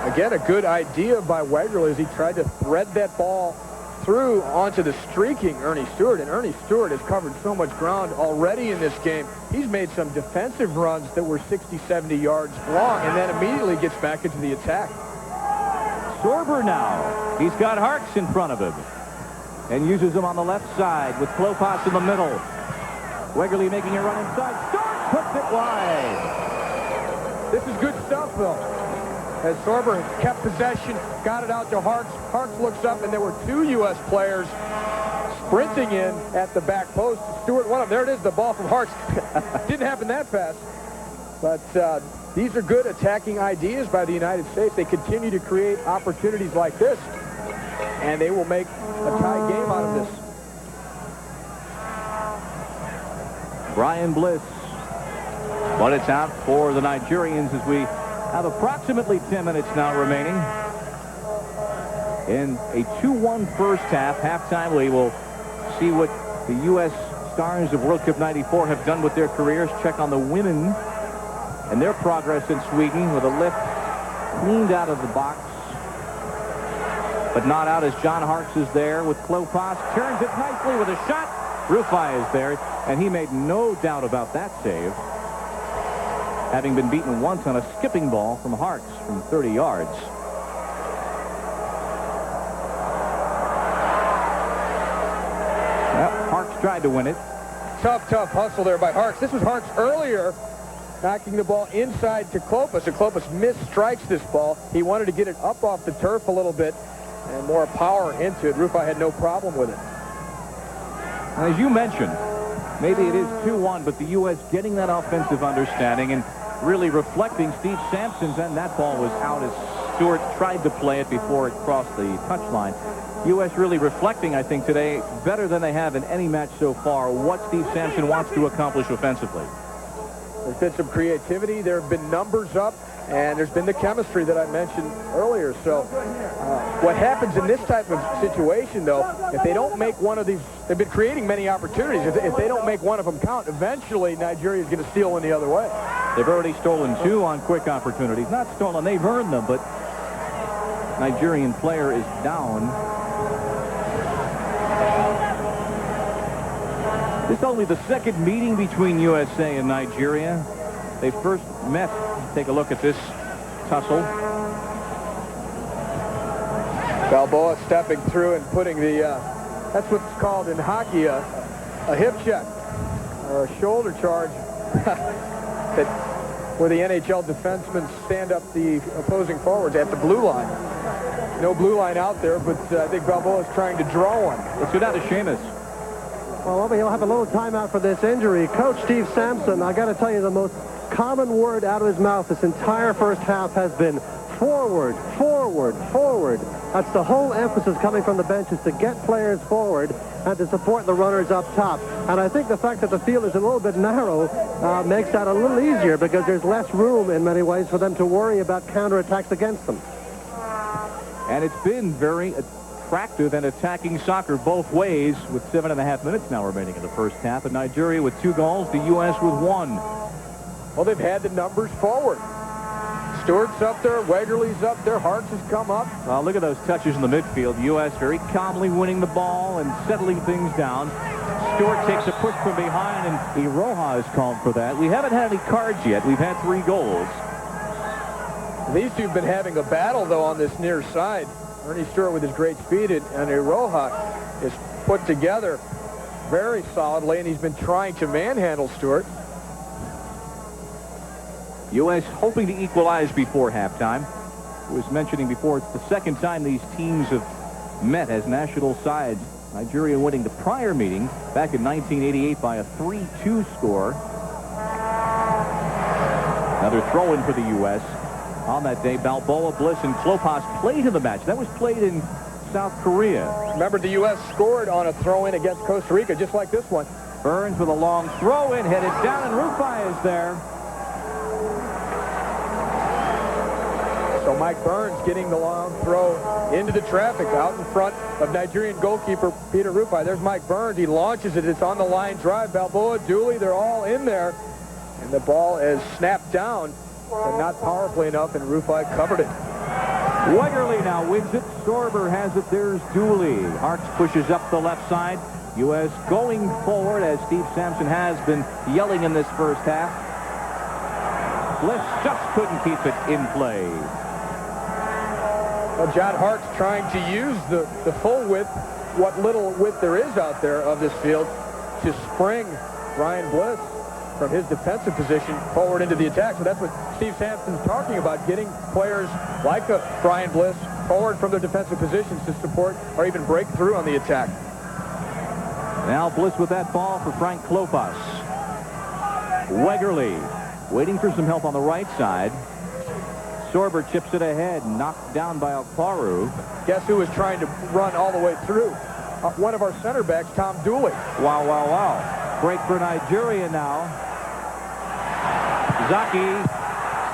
Again, a good idea by Wegerle as he tried to thread that ball through onto the streaking Ernie Stewart. And Ernie Stewart has covered so much ground already in this game. He's made some defensive runs that were 60, 70 yards long, and then immediately gets back into the attack. Sorber now. He's got Harks in front of him. And uses him on the left side with Klopas in the middle. Wegerle making a run inside. Stewart puts it wide. This is good stuff, though. As Sorber kept possession, got it out to Harks. Harks looks up, and there were two U.S. players sprinting in at the back post. Stewart, one of them. There it is, the ball from Harks. Didn't happen that fast. But these are good attacking ideas by the United States. They continue to create opportunities like this, and they will make a tie game out of this. Brian Bliss. But it's out for the Nigerians as we have approximately 10 minutes now remaining. In a 2-1 first half, halftime, we will see what the U.S. stars of World Cup '94 have done with their careers. Check on the women and their progress in Sweden with a lift cleaned out of the box, but not out as John Hartz is there with Klopas. Turns it nicely with a shot. Rufai is there, and he made no doubt about that save, having been beaten once on a skipping ball from Hartz from 30 yards. Well, Hartz tried to win it. Tough hustle there by Hartz. This was Hartz earlier, knocking the ball inside to Klopas, and Klopas misstrikes this ball. He wanted to get it up off the turf a little bit and more power into it. Rufai had no problem with it. As you mentioned, maybe it is 2-1, but the U.S. getting that offensive understanding and really reflecting Steve Sampson's, and that ball was out as Stewart tried to play it before it crossed the touchline. U.S. really reflecting, I think, today better than they have in any match so far what Steve Sampson wants to accomplish offensively. There's been some creativity. There have been numbers up, and there's been the chemistry that I mentioned earlier. So what happens in this type of situation, though, if they don't make one of these, they've been creating many opportunities. If they don't make one of them count, eventually Nigeria is going to steal one the other way. They've already stolen 2 on quick opportunities. Not stolen, they've earned them, but Nigerian player is down. This is only the second meeting between USA and Nigeria. They first met. Take a look at this tussle. Balboa stepping through and putting the, that's what's called in hockey a hip check or a shoulder charge where the NHL defensemen stand up the opposing forwards at the blue line. No blue line out there, but I think Balboa is trying to draw one. Let's go down to Seamus. Well, he'll have a little timeout for this injury. Coach Steve Sampson, I got to tell you, the most common word out of his mouth this entire first half has been forward, forward, forward. That's the whole emphasis coming from the bench, is to get players forward and to support the runners up top. And I think the fact that the field is a little bit narrow makes that a little easier, because there's less room in many ways for them to worry about counterattacks against them. And it's been very attractive and attacking soccer both ways, with 7.5 minutes now remaining in the first half. And Nigeria with 2 goals, the U.S. with 1. Well, they've had the numbers forward. Stewart's up there, Wegerle's up there, Hartz has come up. Well, look at those touches in the midfield. U.S. very calmly winning the ball and settling things down. Stewart takes a push from behind, and Iroha is called for that. We haven't had any cards yet. We've had 3 goals. These two have been having a battle, though, on this near side. Ernie Stewart with his great speed, and Iroha is put together very solidly, and he's been trying to manhandle Stewart. U.S. hoping to equalize before halftime. I was mentioning before, it's the second time these teams have met as national sides. Nigeria winning the prior meeting back in 1988 by a 3-2 score. Another throw-in for the U.S. On that day, Balboa, Bliss, and Klopas played in the match. That was played in South Korea. Remember, the U.S. scored on a throw-in against Costa Rica, just like this one. Burns with a long throw-in, headed down, and Rufai is there. So Mike Burns getting the long throw into the traffic out in front of Nigerian goalkeeper Peter Rufai. There's Mike Burns. He launches it. It's on the line drive. Balboa, Dooley, they're all in there. And the ball is snapped down, but not powerfully enough, and Rufai covered it. Wegerle now wins it. Sorber has it. There's Dooley. Hartz pushes up the left side. U.S. going forward, as Steve Sampson has been yelling in this first half. Bliss just couldn't keep it in play. Well, John Hart's trying to use the full width, what little width there is out there of this field, to spring Brian Bliss from his defensive position forward into the attack. So that's what Steve Sampson's talking about, getting players like Brian Bliss forward from their defensive positions to support or even break through on the attack. Now Bliss with that ball for Frank Klopas. Wegerle Waiting for some help on the right side. Sorber chips it ahead, knocked down by Okparu. Guess who was trying to run all the way through? One of our center backs, Tom Dooley. Wow, wow, wow. Break for Nigeria now. Zaki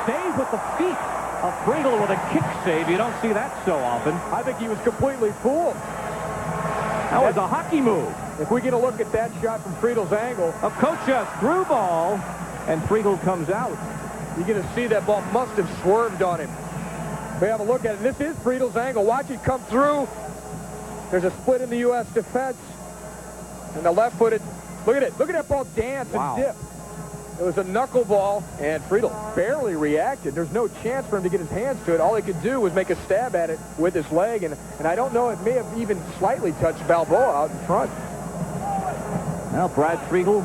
saves with the feet of Friedel with a kick save. You don't see that so often. I think he was completely fooled. That was a hockey move. If we get a look at that shot from Friedel's angle. A Kocha through ball, and Friedel comes out. You're going to see that ball must have swerved on him. We have a look at it. This is Friedel's angle. Watch it come through. There's a split in the U.S. defense. And the left-footed. Look at it. Look at that ball dance and dip. It was a knuckleball, and Friedel barely reacted. There's no chance for him to get his hands to it. All he could do was make a stab at it with his leg, and I don't know, it may have even slightly touched Balboa out in front. Now Brad Friedel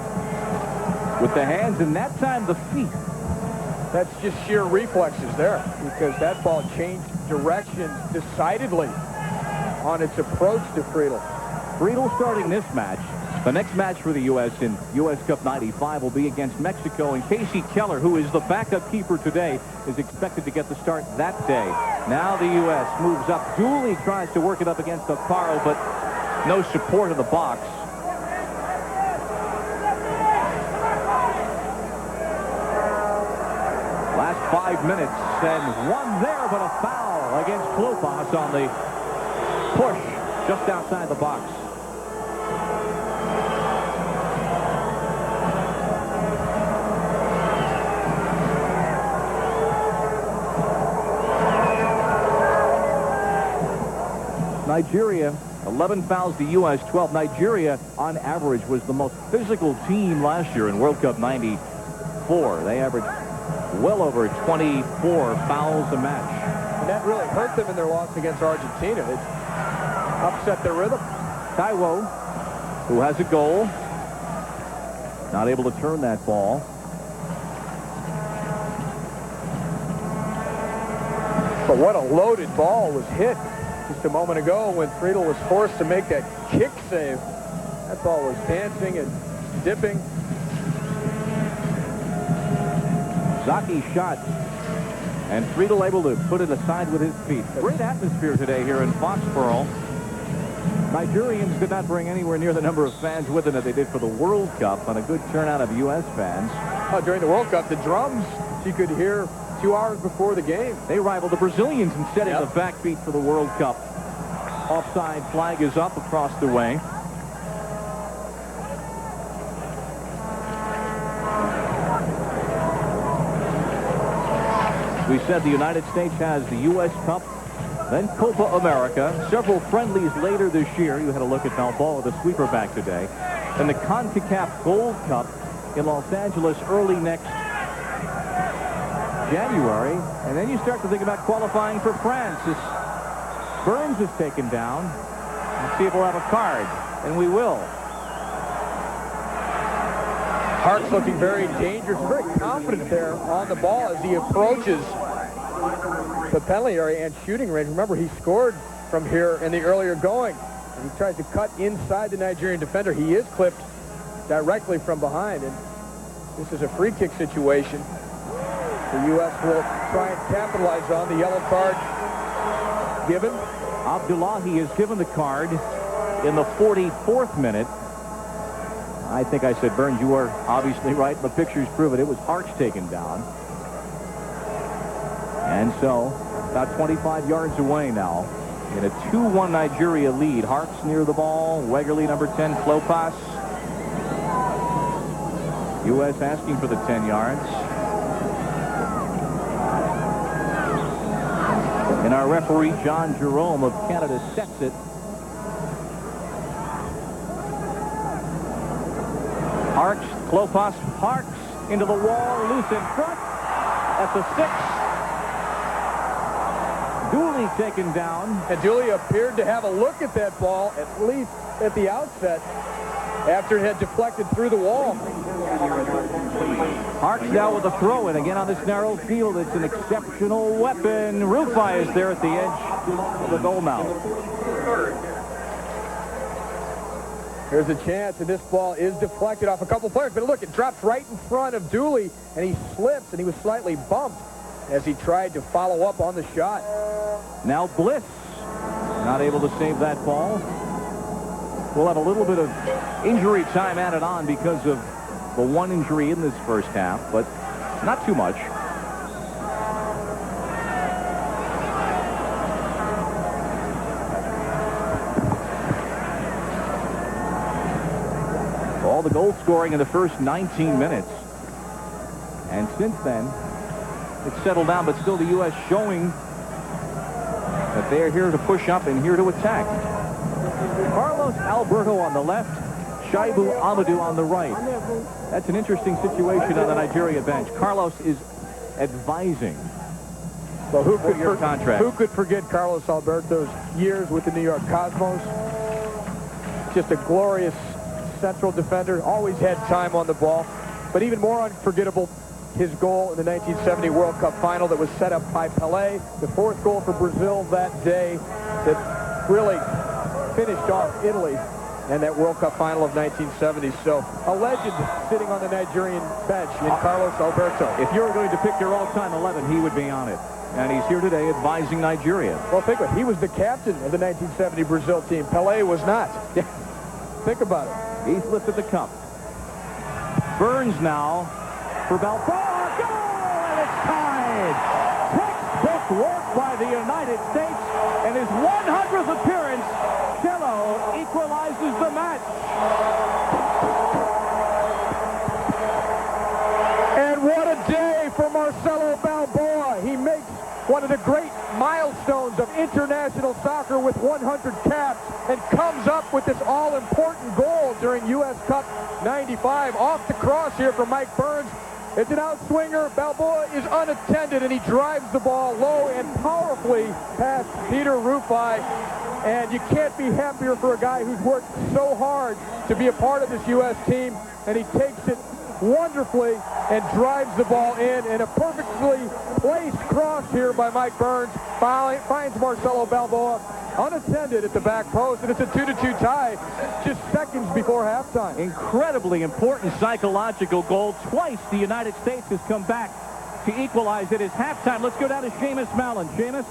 with the hands, and that time the feet. That's just sheer reflexes there, because that ball changed direction decidedly on its approach to Friedel. Friedel starting this match. The next match for the U.S. in U.S. Cup 95 will be against Mexico, and Casey Keller, who is the backup keeper today, is expected to get the start that day. Now the U.S. moves up. Dooley tries to work it up against Okparu, but no support in the box. Last 5 minutes, and one there, but a foul against Klopas on the push just outside the box. Nigeria, 11 fouls, the U.S. 12. Nigeria, on average, was the most physical team last year in World Cup 94. They averaged well over 24 fouls a match. And that really hurt them in their loss against Argentina. It upset their rhythm. Taiwo, who has a goal, not able to turn that ball. But what a loaded ball was hit just a moment ago when Friedel was forced to make that kick save. That ball was dancing and dipping. Zaki shot, and Friedel able to put it aside with his feet. Great atmosphere today here in Foxborough. Nigerians did not bring anywhere near the number of fans with them that they did for the World Cup, and a good turnout of U.S. fans. During the World Cup, the drums you could hear 2 hours before the game. They rivaled the Brazilians in setting the backbeat for the World Cup. Offside flag is up across the way. We said the United States has the U.S. Cup, then Copa America. Several friendlies later this year. You had a look at Balboa, the sweeper back today. And the CONCACAF Gold Cup in Los Angeles early next January. And then you start to think about qualifying for France. As Burns is taken down. Let's see if we'll have a card. And we will. Hart's looking very dangerous, very confident there on the ball as he approaches the penalty area and shooting range. Remember, he scored from here in the earlier going. And he tries to cut inside the Nigerian defender. He is clipped directly from behind. And this is a free kick situation. The U.S. will try and capitalize on the yellow card given. Abdullahi is given the card in the 44th minute. I think I said, Burns, you are obviously right. The pictures prove it. It was Hart's taken down. And so, about 25 yards away now, in a 2-1 Nigeria lead. Hart's near the ball. Wegerle, number 10, Klopas. U.S. asking for the 10 yards. And our referee, John Jerome of Canada, sets it. Harks, Klopas, Harks into the wall, loose in front at the 6. Dooley taken down. And Dooley appeared to have a look at that ball, at least at the outset, after it had deflected through the wall. Harks now with a throw in again on this narrow field. It's an exceptional weapon. Rufai is there at the edge of the goal mouth. There's a chance, and this ball is deflected off a couple players. But look, it drops right in front of Dooley, and he slips, and he was slightly bumped as he tried to follow up on the shot. Now Bliss not able to save that ball. We'll have a little bit of injury time added on because of the one injury in this first half, but not too much. All the goal scoring in the first 19 minutes. And since then, it's settled down, but still the U.S. showing that they are here to push up and here to attack. Carlos Alberto on the left, Shaibu Amadou on the right. That's an interesting situation on the Nigeria bench. Carlos is advising. Well, who could forget Carlos Alberto's years with the New York Cosmos? Just a glorious central defender, always had time on the ball. But even more unforgettable, his goal in the 1970 World Cup final that was set up by Pelé, the fourth goal for Brazil that day that really finished off Italy and that World Cup final of 1970. So a legend sitting on the Nigerian bench in Carlos Alberto. If you were going to pick your all-time 11, he would be on it. And he's here today advising Nigeria. Well, think of it. He was the captain of the 1970 Brazil team. Pelé was not. Think about it. He's lifted the cup. Burns now for Balboa. Goal! And it's tied. Textbook work by the United States. In his 100th appearance, Cello equalizes the match. And what a day for Marcelo Balboa. He makes one of the great milestones of international soccer with 100 caps and comes up with this all-important goal during U.S. Cup 95. Off the cross here from Mike Burns. It's an outswinger. Balboa is unattended, and he drives the ball low and powerfully past Peter Rufai. And you can't be happier for a guy who's worked so hard to be a part of this U.S. team, and he takes it wonderfully and drives the ball in, and a perfectly placed cross here by Mike Burns finds Marcelo Balboa unattended at the back post, and it's a 2-2 tie just seconds before halftime. Incredibly important psychological goal. Twice the United States has come back to equalize it. It's halftime. Let's go down to Seamus Mallon. Seamus?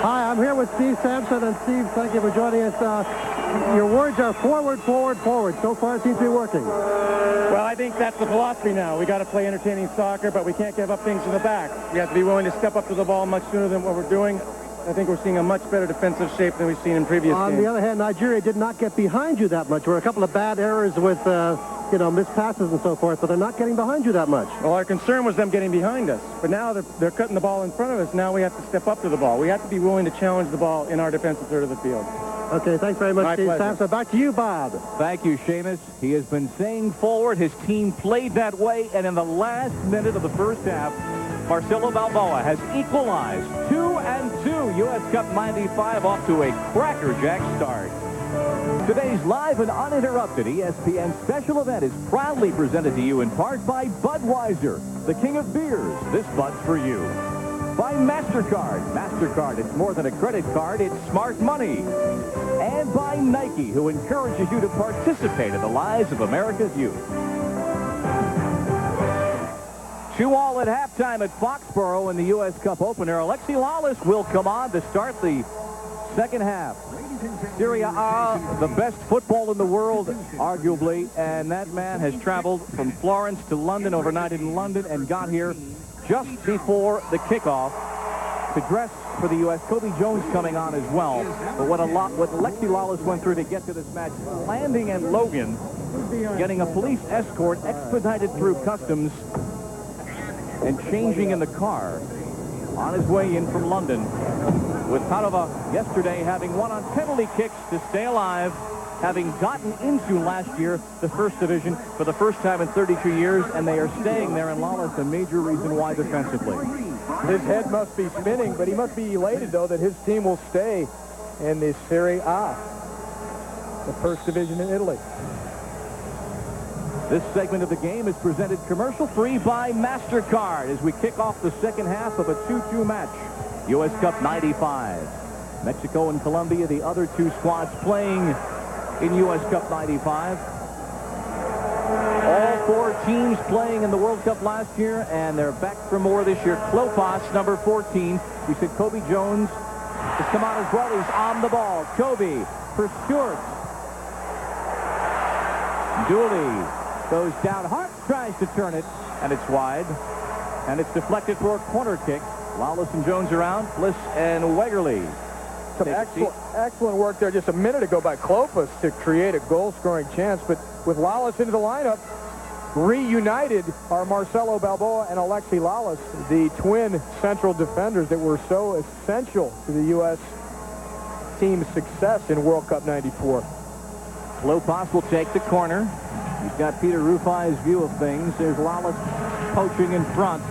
Hi, I'm here with Steve Sampson. And Steve, thank you for joining us. Your words are forward, forward, forward. So far it seems to be working. Well, I think that's the philosophy now. We got to play entertaining soccer, but we can't give up things in the back. We have to be willing to step up to the ball much sooner than what we're doing. I think we're seeing a much better defensive shape than we've seen in previous games. On the other hand, Nigeria did not get behind you that much. There were a couple of bad errors with, missed passes and so forth, but they're not getting behind you that much. Well, our concern was them getting behind us, but now they're cutting the ball in front of us. Now we have to step up to the ball. We have to be willing to challenge the ball in our defensive third of the field. Okay, thanks very much, Steve Sampson. Back to you, Bob. Thank you, Seamus. He has been saying forward. His team played that way, and in the last minute of the first half, Marcelo Balboa has equalized 2-2. U.S. Cup 95 off to a crackerjack start. Today's live and uninterrupted ESPN special event is proudly presented to you in part by Budweiser, the king of beers. This Bud's for you. By MasterCard. MasterCard, it's more than a credit card, it's smart money. And by Nike, who encourages you to participate in the lives of America's youth. 2-2 at halftime at Foxborough in the U.S. Cup opener. Alexi Lawless will come on to start the second half. Serie A, the best football in the world, arguably, and that man has traveled from Florence to London, overnighted in London, and got here just before the kickoff to dress for the U.S. Kobe Jones coming on as well. But what Alexi Lawless went through to get to this match, landing in Logan, getting a police escort expedited through customs, and changing in the car on his way in from London, with Padova yesterday having won on penalty kicks to stay alive, having gotten into last year the first division for the first time in 32 years, and they are staying there, and Lawless a major reason why defensively. His head must be spinning, but he must be elated, though, that his team will stay in the Serie A, the first division in Italy. This segment of the game is presented commercial-free by MasterCard as we kick off the second half of a 2-2 match. U.S. Cup 95. Mexico and Colombia, the other two squads playing in U.S. Cup 95. All four teams playing in the World Cup last year, and they're back for more this year. Klopas, number 14. We said Kobe Jones has come out as well. He's on the ball. Kobe for Stewart. Dooley goes down. Hart tries to turn it, and it's wide. And it's deflected for a corner kick. Lawless and Jones around. Bliss and Wegerle. Some excellent work there just a minute ago by Klopas to create a goal-scoring chance. But with Lawless into the lineup, reunited are Marcelo Balboa and Alexi Lawless, the twin central defenders that were so essential to the U.S. team's success in World Cup 94. Klopas will take the corner. He's got Peter Rufai's view of things. There's Lawless poaching in front.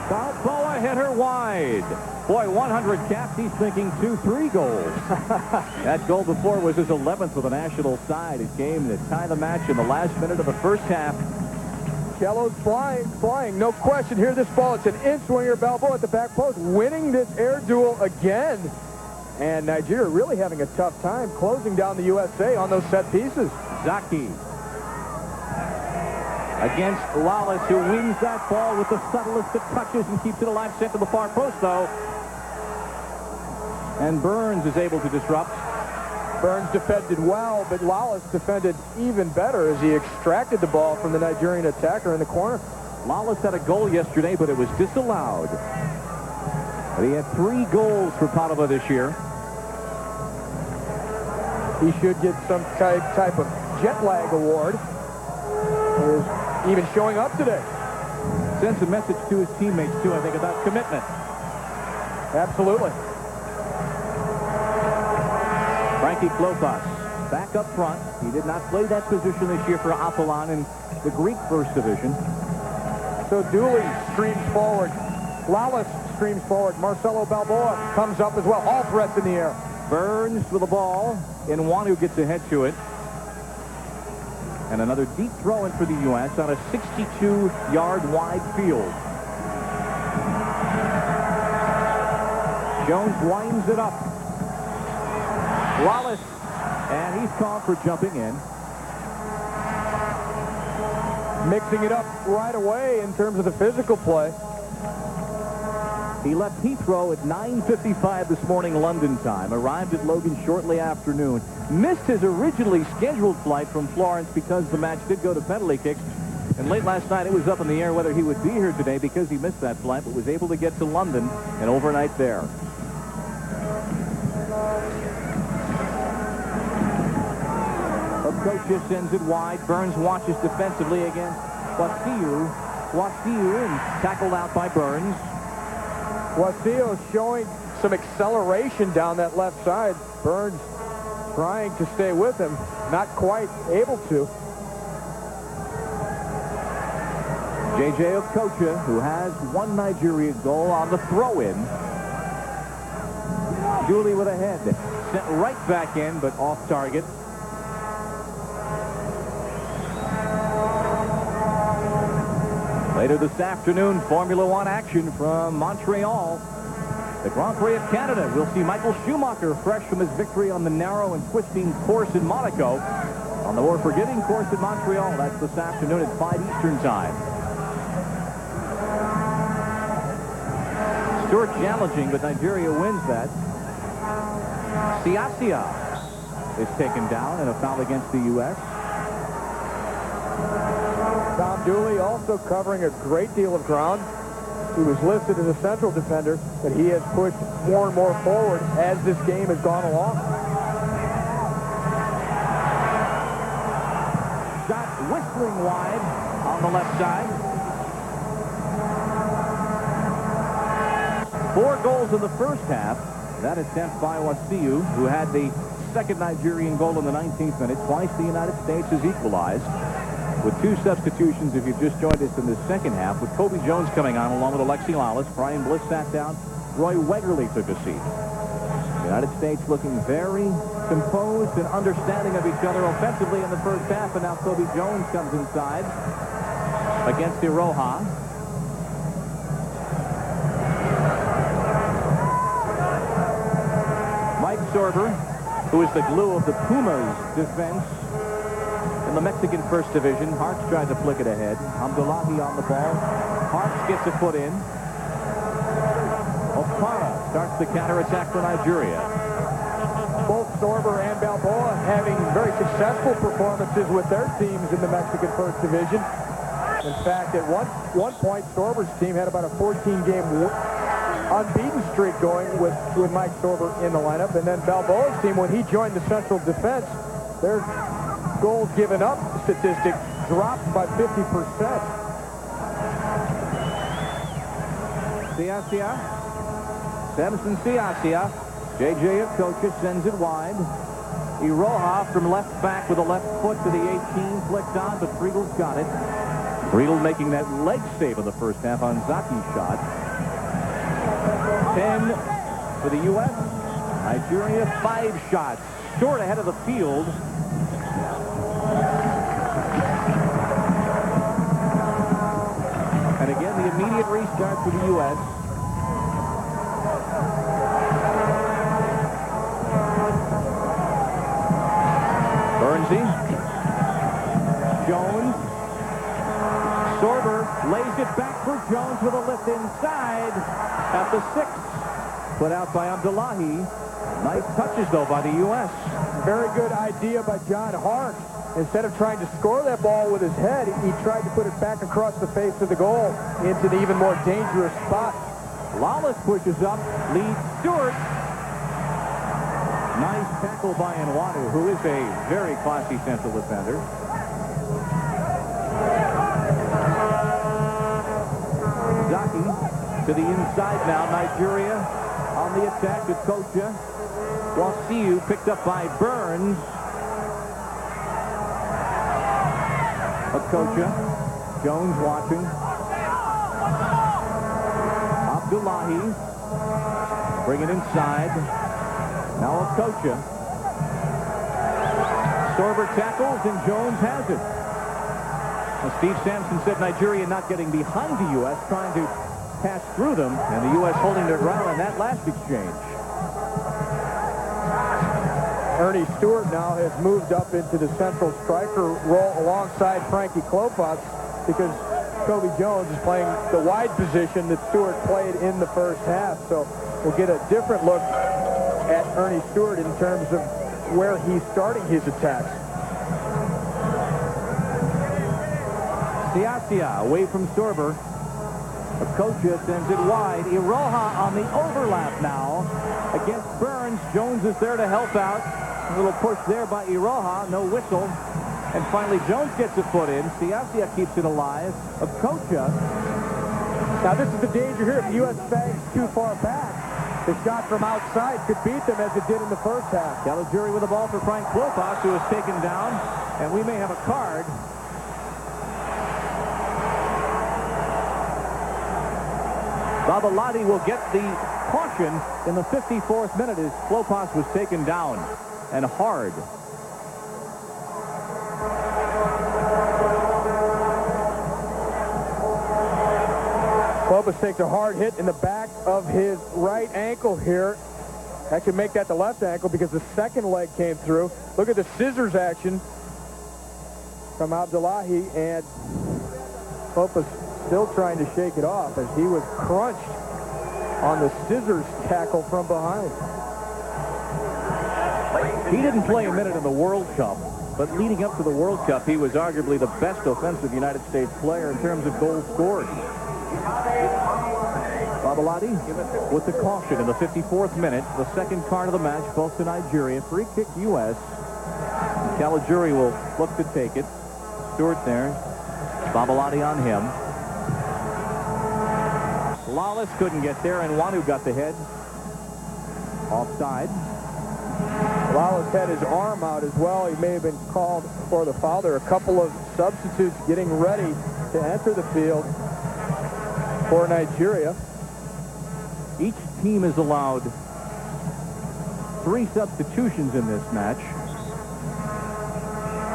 Balboa hit her wide. Boy, 100 caps. He's thinking 2-3 goals. That goal before was his 11th with the national side. It came to tie the match in the last minute of the first half. Kello's flying, no question. Here's this ball. It's an in-swinger. Balboa at the back post, winning this air duel again. And Nigeria really having a tough time closing down the USA on those set pieces. Zaki against Lawless, who wins that ball with the subtlest of touches and keeps it alive, sent to the far post, though. And Burns is able to disrupt. Burns defended well, but Lawless defended even better as he extracted the ball from the Nigerian attacker in the corner. Lawless had a goal yesterday, but it was disallowed. But he had 3 goals for Padova this year. He should get some type of jet lag award. He's even showing up today. Sends a message to his teammates, too, I think, about commitment. Absolutely. Frankie Klopas back up front. He did not play that position this year for Apollon in the Greek First Division. So Dooley streams forward. Lawless streams forward. Marcelo Balboa comes up as well. All threats in the air. Burns with the ball. Nwanu gets ahead to it. And another deep throw in for the U.S. on a 62-yard wide field. Jones winds it up. Lawless, and he's called for jumping in. Mixing it up right away in terms of the physical play. He left Heathrow at 9:55 this morning London time. Arrived at Logan shortly after noon. Missed his originally scheduled flight from Florence because the match did go to penalty kicks. And late last night it was up in the air whether he would be here today because he missed that flight, but was able to get to London and overnight there. Okocha sends it wide. Burns watches defensively against Wasillo. And tackled out by Burns. Wasillo showing some acceleration down that left side. Burns trying to stay with him. Not quite able to. J.J. Okocha, who has one Nigeria goal on the throw-in. Dooley with a head. Sent right back in, but off target. Later this afternoon, Formula One action from Montreal. The Grand Prix of Canada. We'll see Michael Schumacher fresh from his victory on the narrow and twisting course in Monaco. On the more forgiving course in Montreal, that's this afternoon at 5 Eastern time. Stewart challenging, but Nigeria wins that. Siasia is taken down in a foul against the U.S. Tom Dooley also covering a great deal of ground. He was listed as a central defender, but he has pushed more and more forward as this game has gone along. Shot whistling wide on the left side. 4 goals in the first half. That attempt by Wasillo, who had the second Nigerian goal in the 19th minute. Twice the United States has equalized. With 2 substitutions, if you've just joined us in the second half, with Kobe Jones coming on along with Alexi Lawless. Brian Bliss sat down. Roy Wegerle took a seat. The United States looking very composed and understanding of each other offensively in the first half, and now Kobe Jones comes inside against Iroha. Sorber, who is the glue of the Pumas defense in the Mexican First Division. Hartz tried to flick it ahead. Abdullahi on the ball. Hartz gets a foot in. Opara starts the counterattack for Nigeria. Both Sorber and Balboa having very successful performances with their teams in the Mexican First Division. In fact, at one point, Sorber's team had about a 14-game unbeaten streak going with Mike Sorber in the lineup. And then Balboa's team, when he joined the Central Defense, their goals given up statistic dropped by 50%. Siasia. Samson Siasia. J.J. Okocha sends it wide. Iroha from left back with a left foot to the 18. Flicked on, but Friedel's got it. Friedel making that leg save of the first half on Zaki's shot. 10 for the U.S. Nigeria, 5 shots. Short ahead of the field. And again, the immediate restart for the U.S. Bernsey. Jones. Sorber lays it back for Jones with a lift inside at the 6. Put out by Abdullahi. Nice touches, though, by the U.S. Very good idea by John Hart. Instead of trying to score that ball with his head, he tried to put it back across the face of the goal into an even more dangerous spot. Lawless pushes up, leads Stewart. Nice tackle by Nwannu, who is a very classy central defender. Zaki to the inside now. Nigeria on the attack with Kocha. Wasiu picked up by Burns. Okocha. Jones watching. Abdullahi. Bring it inside. Now Okocha. Sorber tackles and Jones has it. Well, Steve Sampson said Nigeria not getting behind the U.S., trying to pass through them, and the U.S. holding their ground on that last exchange. Ernie Stewart now has moved up into the central striker role alongside Frankie Klopas because Kobe Jones is playing the wide position that Stewart played in the first half. So we'll get a different look at Ernie Stewart in terms of where he's starting his attacks. Siasia away from Sorber. Okocha sends it wide. Iroha on the overlap now against Burns. Jones is there to help out. A little push there by Iroha. No whistle. And finally, Jones gets a foot in. Siasia keeps it alive. Okocha. Now, this is the danger here. If the U.S. bangs too far back, the shot from outside could beat them as it did in the first half. Caligiuri with the ball for Frank Klopas, who is taken down. And we may have a card. Babalati will get the caution in the 54th minute as Klopas was taken down and hard. Klopas takes a hard hit in the back of his right ankle here. Actually make that the left ankle because the second leg came through. Look at the scissors action from Abdullahi, and Klopas still trying to shake it off as he was crunched on the scissors tackle from behind. He didn't play a minute in the World Cup, but leading up to the World Cup, he was arguably the best offensive United States player in terms of goals scored. Babalati with the caution in the 54th minute, the second card of the match, both to Nigeria. Free kick U.S. Caligiuri will look to take it. Stewart there. Babalati on him. Lawless couldn't get there, and Nwannu got the head. Offside. Lawless had his arm out as well. He may have been called for the foul. There are a couple of substitutes getting ready to enter the field for Nigeria. Each team is allowed 3 substitutions in this match.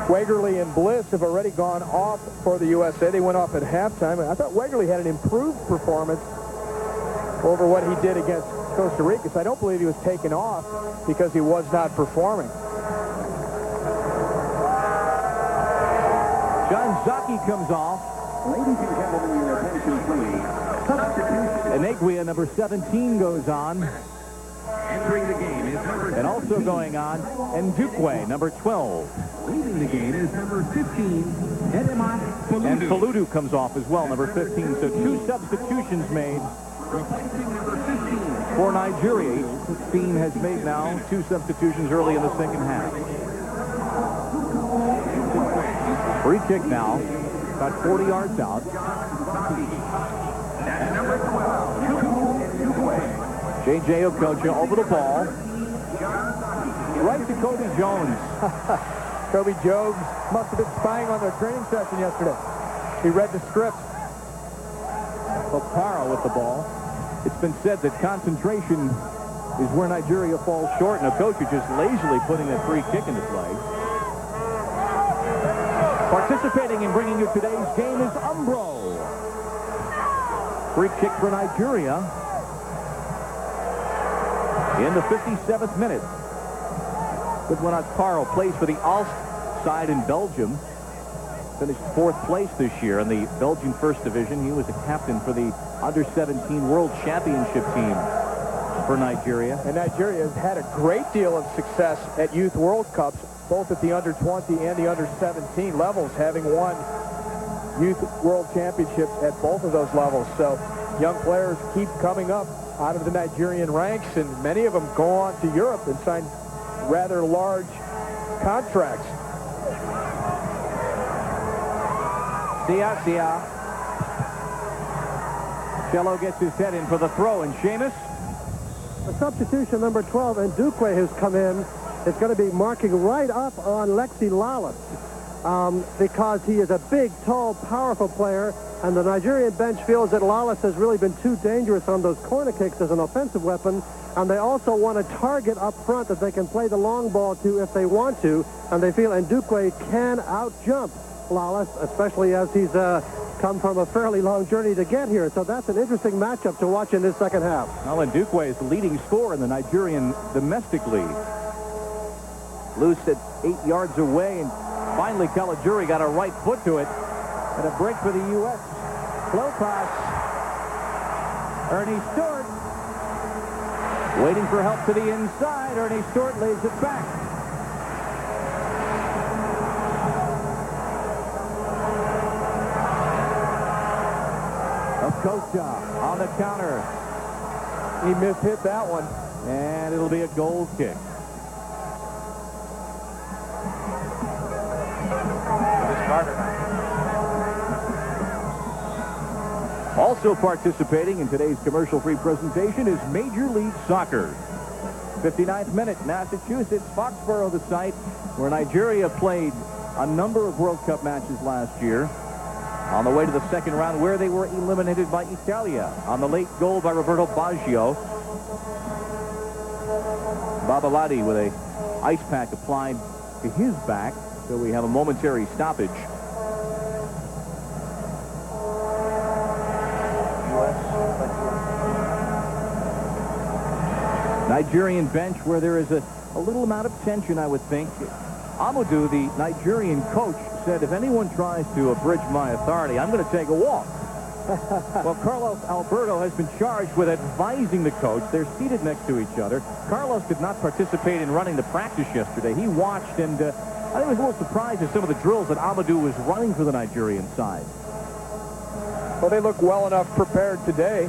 Wegerle and Bliss have already gone off for the USA. They went off at halftime. I thought Wegerle had an improved performance over what he did against Costa Rica, so I don't believe he was taken off because he was not performing. John Zaki comes off. Ladies and gentlemen, your attention, please. Substitution. Eneguia, number 17, goes on. Entering the game is number 17. And also going on, Ndukwe, number 12. Leaving the game is number 15, Edemat Faludu. And Faludu comes off as well, number 15. So 2 substitutions made Replacing number 15. for Nigeria. Each team has made now 2 substitutions early in the second half. Free kick now, about 40 yards out. That's number 12, J.J. Okocha over the ball. Right to Kobe Jones. Kobe Jones must have been spying on their training session yesterday. He read the script. Okpara with the ball. It's been said that concentration is where Nigeria falls short, and Okocha just lazily putting that free kick into play. Participating in bringing you today's game is Umbro. Free kick for Nigeria in the 57th minute. Good one. Okpara plays for the Ulst side in Belgium. Finished 4th place this year in the Belgian First Division. He was a captain for the Under-17 World Championship team for Nigeria. And Nigeria has had a great deal of success at Youth World Cups, both at the Under-20 and the Under-17 levels, having won Youth World Championships at both of those levels. So young players keep coming up out of the Nigerian ranks, and many of them go on to Europe and sign rather large contracts. Sia. Cello gets his head in for the throw, and Seamus. The substitution number 12, Ndukwe, has come in. Is going to be marking right up on Lexi Lawless because he is a big, tall, powerful player, and the Nigerian bench feels that Lawless has really been too dangerous on those corner kicks as an offensive weapon, and they also want a target up front that they can play the long ball to if they want to, and they feel Ndukwe can out-jump Lawless, especially as he's come from a fairly long journey to get here. So that's an interesting matchup to watch in this second half. Well, Ndukwe is the leading scorer in the Nigerian domestic league. Loose at 8 yards away, and finally Caligiuri got a right foot to it. And a break for the U.S. Slow pass. Ernie Stewart waiting for help to the inside. Ernie Stewart lays it back. Okocha on the counter. He mishit that one. And it'll be a goal kick. Also participating in today's commercial-free presentation is Major League Soccer. 59th minute, Massachusetts, Foxborough, the site where Nigeria played a number of World Cup matches last year. On the way to the second round, where they were eliminated by Italia on the late goal by Roberto Baggio. Babalati with a ice pack applied to his back, so we have a momentary stoppage. Nigerian bench where there is a little amount of tension, I would think. Amadou, the Nigerian coach, said, if anyone tries to abridge my authority, I'm going to take a walk. Well, Carlos Alberto has been charged with advising the coach. They're seated next to each other. Carlos did not participate in running the practice yesterday. He watched, and I think he was a little surprised at some of the drills that Amadou was running for the Nigerian side. Well, they look well enough prepared today.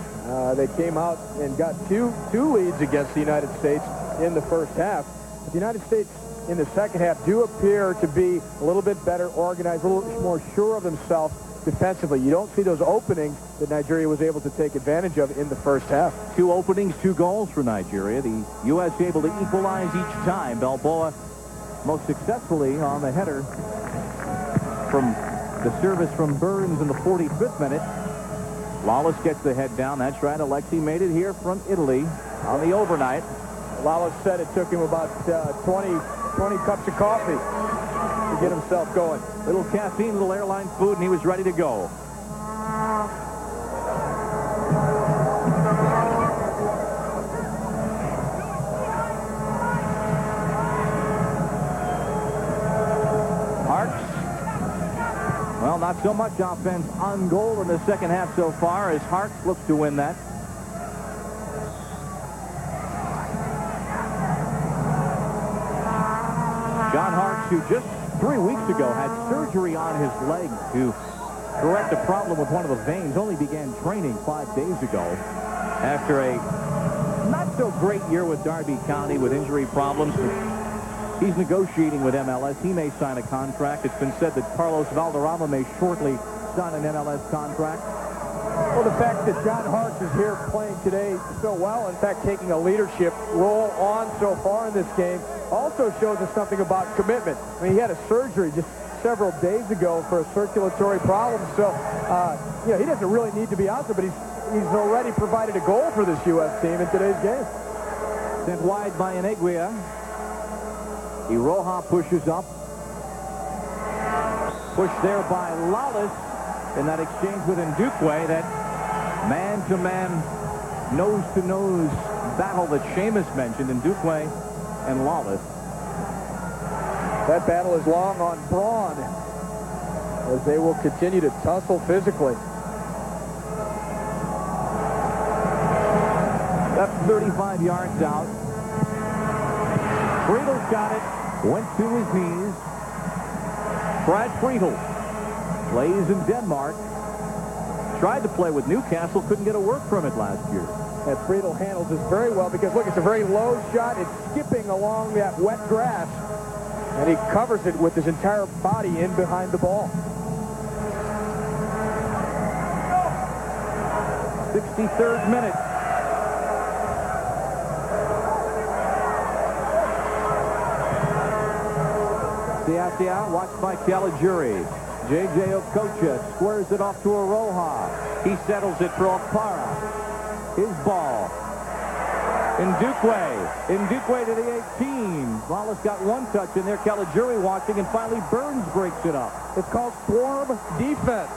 They came out and got two leads against the United States in the first half. But the United States in the second half do appear to be a little bit better organized, a little more sure of themselves defensively. You don't see those openings that Nigeria was able to take advantage of in the first half. 2 openings, 2 goals for Nigeria. The U.S. able to equalize each time. Balboa most successfully on the header from the service from Burns in the 45th minute. Lawless gets the head down. That's right. Alexi made it here from Italy on the overnight. Lawless said it took him about 20 cups of coffee to get himself going. Little caffeine, little airline food, and he was ready to go. Not so much offense on goal in the second half so far as Hart looks to win that. John Hart, who just 3 weeks ago had surgery on his leg to correct a problem with one of the veins, only began training 5 days ago after a not so great year with Derby County with injury problems. He's negotiating with MLS. He may sign a contract. It's been said that Carlos Valderrama may shortly sign an MLS contract. Well, the fact that John Hart is here playing today so well, in fact, taking a leadership role on so far in this game, also shows us something about commitment. I mean, he had a surgery just several days ago for a circulatory problem, so you know, he doesn't really need to be out there, but he's already provided a goal for this U.S. team in today's game. Sent wide by Inegria. Iroha pushes up. Pushed there by Lawless in that exchange with Ndukwe, that man-to-man, nose-to-nose battle that Seamus mentioned, Ndukwe and Lawless. That battle is long on Braun as they will continue to tussle physically. That's 35 yards out. Friedel's got it. Went to his knees. Brad Friedel plays in Denmark. Tried to play with Newcastle. Couldn't get a work from it last year. And Friedel handles this very well because, look, it's a very low shot. It's skipping along that wet grass. And he covers it with his entire body in behind the ball. 63rd minute. Siasia, watched by Caligiuri. J.J. Okocha squares it off to Iroha. He settles it for Okpara. His ball. Ndukwe to the 18. Wallace got one touch in there. Caligiuri watching, and finally Burns breaks it up. It's called swarm defense.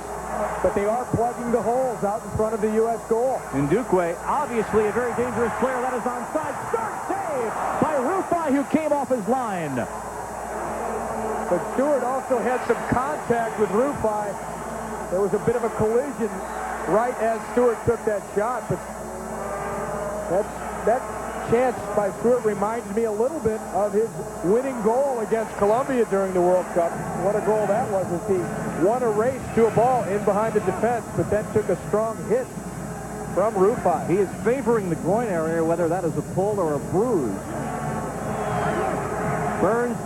But they are plugging the holes out in front of the U.S. goal. Ndukwe, obviously a very dangerous player. That is onside. Start save by Rufai, who came off his line. But Stewart also had some contact with Rufai. There was a bit of a collision right as Stewart took that shot. But that chance by Stewart reminds me a little bit of his winning goal against Colombia during the World Cup. What a goal that was, as he won a race to a ball in behind the defense, but then took a strong hit from Rufai. He is favoring the groin area, whether that is a pull or a bruise. Burns.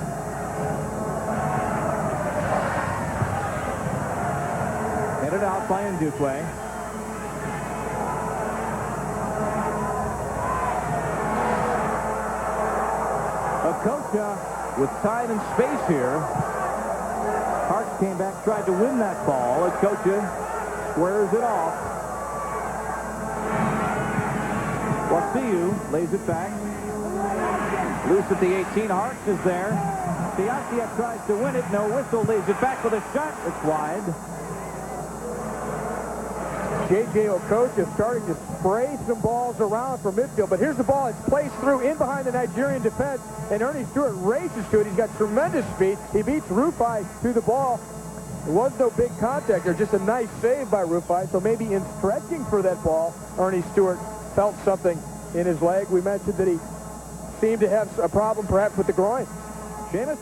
Headed out by Ndukwe. Okocha with time and space here. Hart came back, tried to win that ball. Okocha squares it off. Wasiu lays it back. Loose at the 18. Hart is there. Siasia tries to win it. No whistle. Lays it back with a shot. It's wide. J.J. Okocha starting to spray some balls around from midfield, but here's the ball. It's placed through in behind the Nigerian defense, and Ernie Stewart races to it. He's got tremendous speed. He beats Rufai to the ball. There was no big contact there, just a nice save by Rufai, so maybe in stretching for that ball, Ernie Stewart felt something in his leg. We mentioned that he seemed to have a problem perhaps with the groin. Seamus?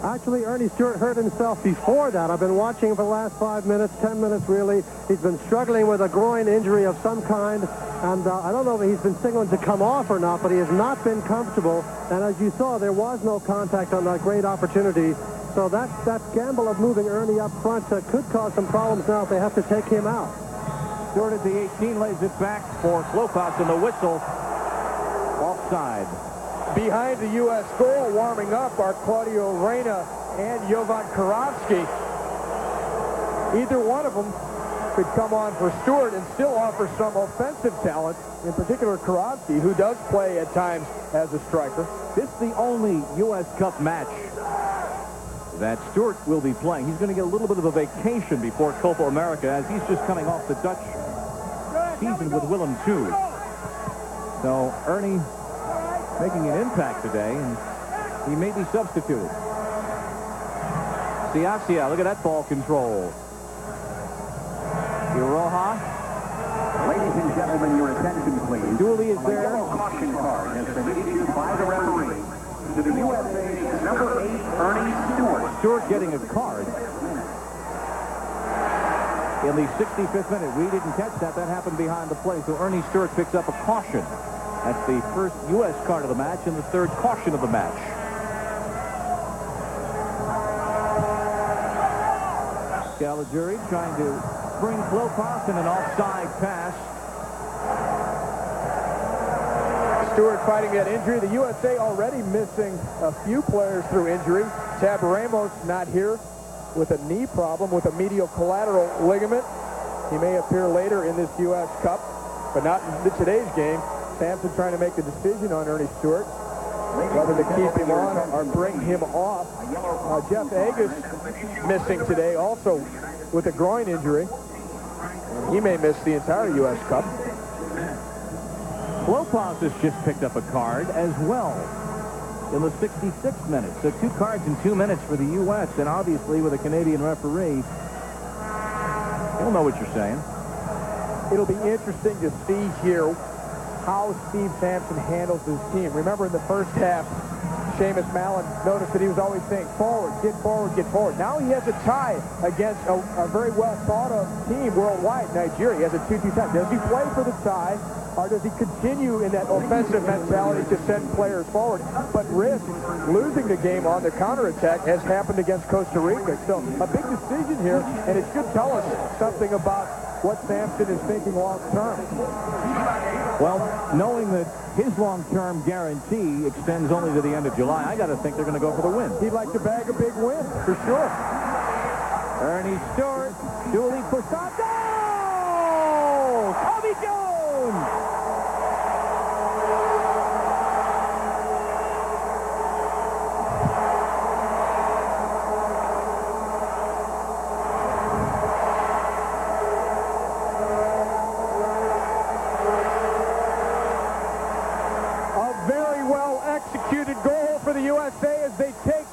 Actually, Ernie Stewart hurt himself before that. I've been watching him for the last 5 minutes, 10 minutes really. He's been struggling with a groin injury of some kind, and I don't know if he's been signaling to come off or not, but he has not been comfortable. And as you saw, there was no contact on that great opportunity. So that gamble of moving Ernie up front could cause some problems now if they have to take him out. Stewart at the 18 lays it back for Klopas, and the whistle offside. Behind the U.S. goal, warming up, are Claudio Reyna and Jovan Karofsky. Either one of them could come on for Stewart and still offer some offensive talent, in particular Karofsky, who does play at times as a striker. This is the only U.S. Cup match that Stewart will be playing. He's going to get a little bit of a vacation before Copa America, as he's just coming off the Dutch season with Willem II. So Ernie making an impact today, and he may be substituted. Siasia, look at that ball control. Iroha. Ladies and gentlemen, your attention, please. Dooley is A there. yellow caution card has been issued by the referee to the USA number 8, Ernie Stewart. Stewart getting a card. In the 65th minute, we didn't catch that. That happened behind the play. So Ernie Stewart picks up a caution. That's the first U.S. card of the match and the third caution of the match. Scalaguri trying to bring Klopas in an offside pass. Stewart fighting that injury. The USA already missing a few players through injury. Tab Ramos not here with a knee problem with a medial collateral ligament. He may appear later in this U.S. Cup, but not in today's game. Sampson trying to make the decision on Ernie Stewart, whether to keep him on or bring him off. Jeff Agus missing today, also with a groin injury. He may miss the entire U.S. Cup. Klopas has just picked up a card as well in the 66th minute. So 2 cards in 2 minutes for the U.S. and obviously with a Canadian referee, he'll know what you're saying. It'll be interesting to see here how Steve Sampson handles his team. Remember in the first half, Seamus Mallon noticed that he was always saying, forward, get forward, get forward. Now he has a tie against a very well thought of team worldwide, Nigeria. He has a 2-2 tie. Does he play for the tie, or does he continue in that offensive mentality to send players forward, but risk losing the game on the counterattack, as happened against Costa Rica? So a big decision here, and it should tell us something about what Sampson is thinking long term. Well, knowing that his long-term guarantee extends only to the end of July, I got to think they're going to go for the win. He'd like to bag a big win, for sure. Ernie Stewart, Dooley Poussaint, goal! Kobe Jones! Executed goal for the USA as they take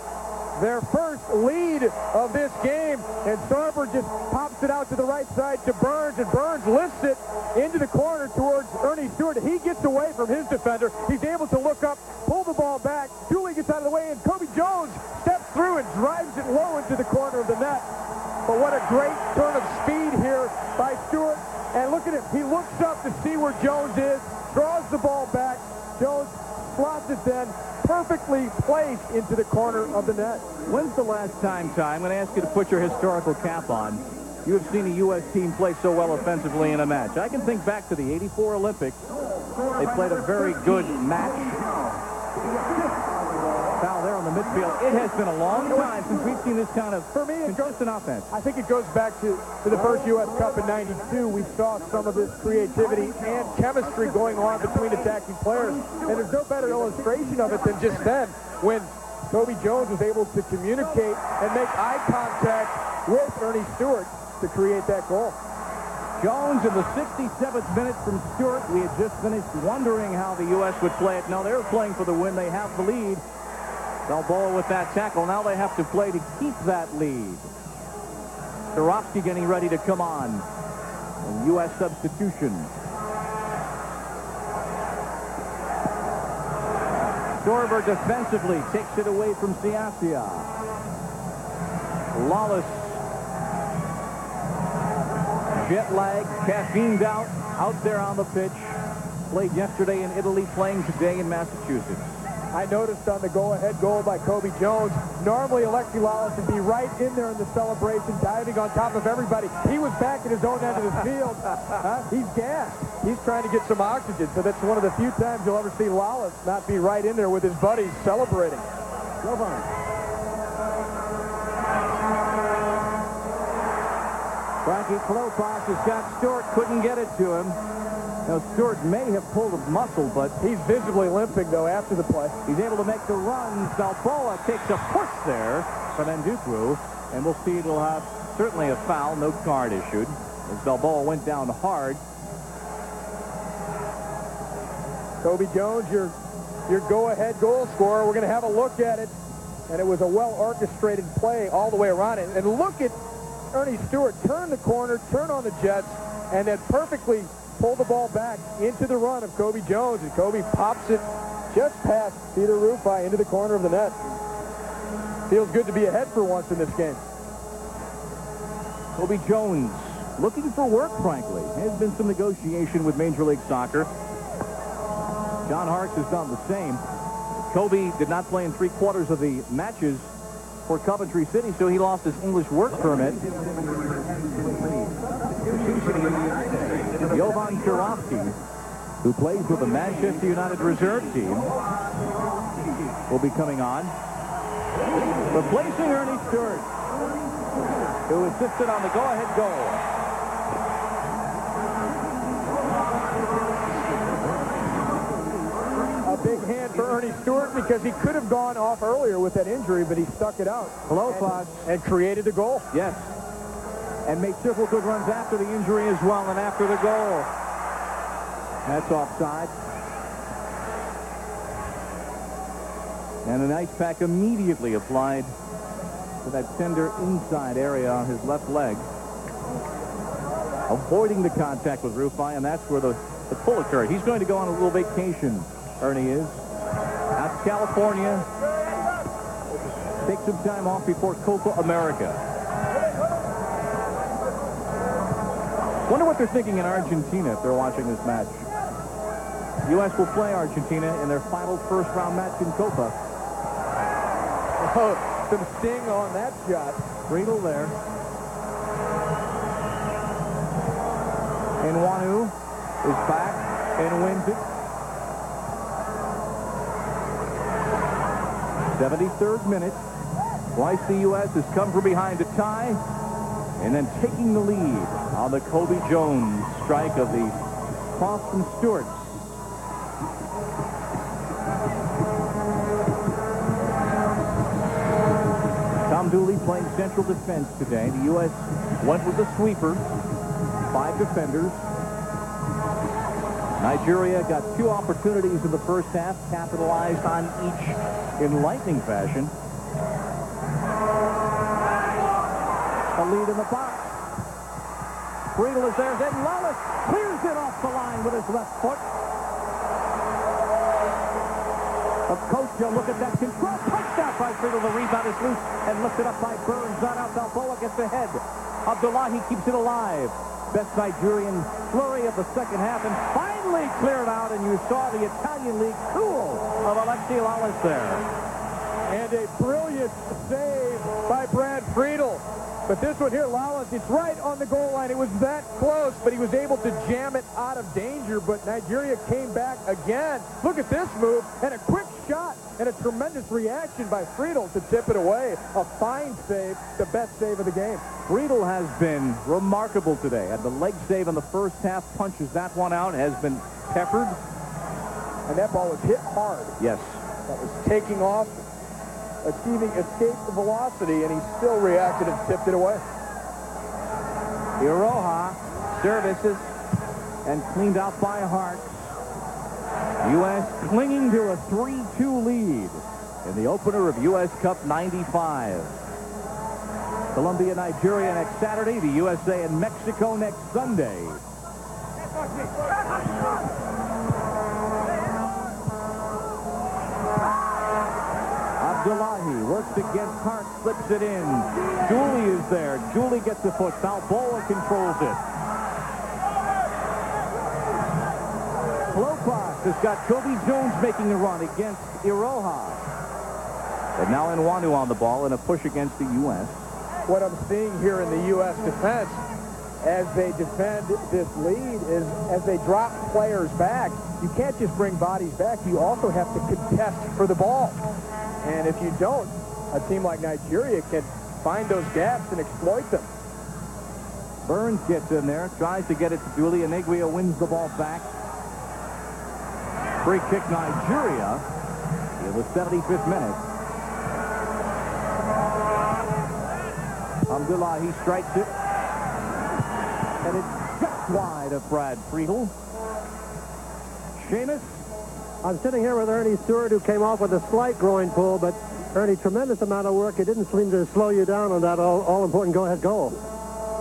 their first lead of this game, and Sarver just pops it out to the right side to Burns, and Burns lifts it into the corner towards Ernie Stewart. He gets away from his defender. He's able to look up, pull the ball back. Dooley gets out of the way, and Kobe Jones steps through and drives it low into the corner of the net. But what a great turn of speed here by Stewart. And look at him. He looks up to see where Jones is, draws the ball back. Jones slots it then perfectly placed into the corner of the net. When's the last time, Ty? I'm going to ask you to put your historical cap on. You have seen a U.S. team play so well offensively in a match. I can think back to the '84 Olympics. They played a very good match. Foul there on the midfield. It has been a long time since we've seen this kind of, for me, consistent offense. I think it goes back to the first U.S. Cup in '92. We saw some of this creativity and chemistry going on between attacking players. And there's no better illustration of it than just then when Kobe Jones was able to communicate and make eye contact with Ernie Stewart to create that goal. Jones in the 67th minute from Stewart. We had just finished wondering how the U.S. would play it. No, they were playing for the win. They have the lead. Balboa with that tackle. Now they have to play to keep that lead. Dorofsky getting ready to come on. And U.S. substitution. Sorber defensively takes it away from Siasia. Lawless. Jet lag, caffeined out there on the pitch. Played yesterday in Italy, playing today in Massachusetts. I noticed on the go-ahead goal by Kobe Jones, normally Alexi Lawless would be right in there in the celebration, diving on top of everybody. He was back at his own end of the field. He's gassed. He's trying to get some oxygen, so that's one of the few times you'll ever see Lawless not be right in there with his buddies celebrating. Jovan. Frankie Klopas has got Stewart, couldn't get it to him. Now, Stewart may have pulled a muscle, but he's visibly limping, though, after the play. He's able to make the run. Balboa takes a push there from Ndukwu, and we'll see it'll have certainly a foul, no card issued, as Balboa went down hard. Kobe Jones, your go-ahead goal scorer. We're going to have a look at it, and it was a well-orchestrated play all the way around it. And look at Ernie Stewart turn the corner, turn on the Jets, and then perfectly pull the ball back into the run of Kobe Jones, and Kobe pops it just past Peter Rufai into the corner of the net. Feels good to be ahead for once in this game. Kobe Jones looking for work, frankly. There's been some negotiation with Major League Soccer. John Harkes has done the same. Kobe did not play in 3/4 of the matches for Coventry City, so he lost his English work permit. Jovan Kirovsky, who plays with the Manchester United reserve team, will be coming on, replacing Ernie Stewart, who assisted on the go-ahead goal. A big hand for Ernie Stewart because he could have gone off earlier with that injury, but he stuck it out. And created a goal. Yes. And made several good runs after the injury as well and after the goal. That's offside. And an ice pack immediately applied to that tender inside area on his left leg. Avoiding the contact with Rufai, and that's where the pull occurred. He's going to go on a little vacation, Ernie is. Out to California. Take some time off before Copa America. Wonder what they're thinking in Argentina if they're watching this match. The U.S. will play Argentina in their final first-round match in Copa. Oh, some sting on that shot. Friedel there. And Wanu is back and wins it. 73rd minute. Twice the U.S. has come from behind to tie, and then taking the lead on the Kobe Jones strike of the Boston Stewarts. Tom Dooley playing central defense today. The U.S. went with the sweeper. 5 defenders. Nigeria got 2 opportunities in the first half, capitalized on each in lightning fashion. A lead in the box. Friedel is there. Then Lawless clears it off the line with his left foot. Okocha, look at that control. Touchdown by Friedel. The rebound is loose and lifted up by Burns. Not out. Balboa gets ahead. Abdullahi keeps it alive. Best Nigerian flurry of the second half, and finally cleared out, and you saw the Italian League cool of Alexi Lawless there. And a brilliant save by Brad Friedel. But this one here, Lawless, it's right on the goal line. It was that close, but he was able to jam it out of danger. But Nigeria came back again. Look at this move, and a quick shot, and a tremendous reaction by Friedel to tip it away. A fine save, the best save of the game. Friedel has been remarkable today. Had the leg save in the first half, punches that one out, has been peppered. And that ball was hit hard. Yes. That was taking off, achieving escape velocity, and he still reacted and tipped it away. Iroha services and cleaned out by Hart. U.S. clinging to a 3-2 lead in the opener of U.S. Cup 95. Colombia, Nigeria next Saturday. The USA and Mexico next Sunday. Abdullahi works against Hart, slips it in. Dooley is there. Dooley gets the foot. Balboa controls it. Klopas has got Kobe Jones making a run against Iroha. And now Nwannu on the ball in a push against the U.S. What I'm seeing here in the U.S. defense as they defend this lead is as they drop players back, you can't just bring bodies back. You also have to contest for the ball. And if you don't, a team like Nigeria can find those gaps and exploit them. Burns gets in there, tries to get it to Dooley, and Negria wins the ball back. Free kick Nigeria in the 75th minute. Abdullahi strikes it. And it's just wide of Brad Friedel. Seamus? I'm sitting here with Ernie Stewart, who came off with a slight groin pull, but Ernie, tremendous amount of work. It didn't seem to slow you down on that all-important go-ahead goal.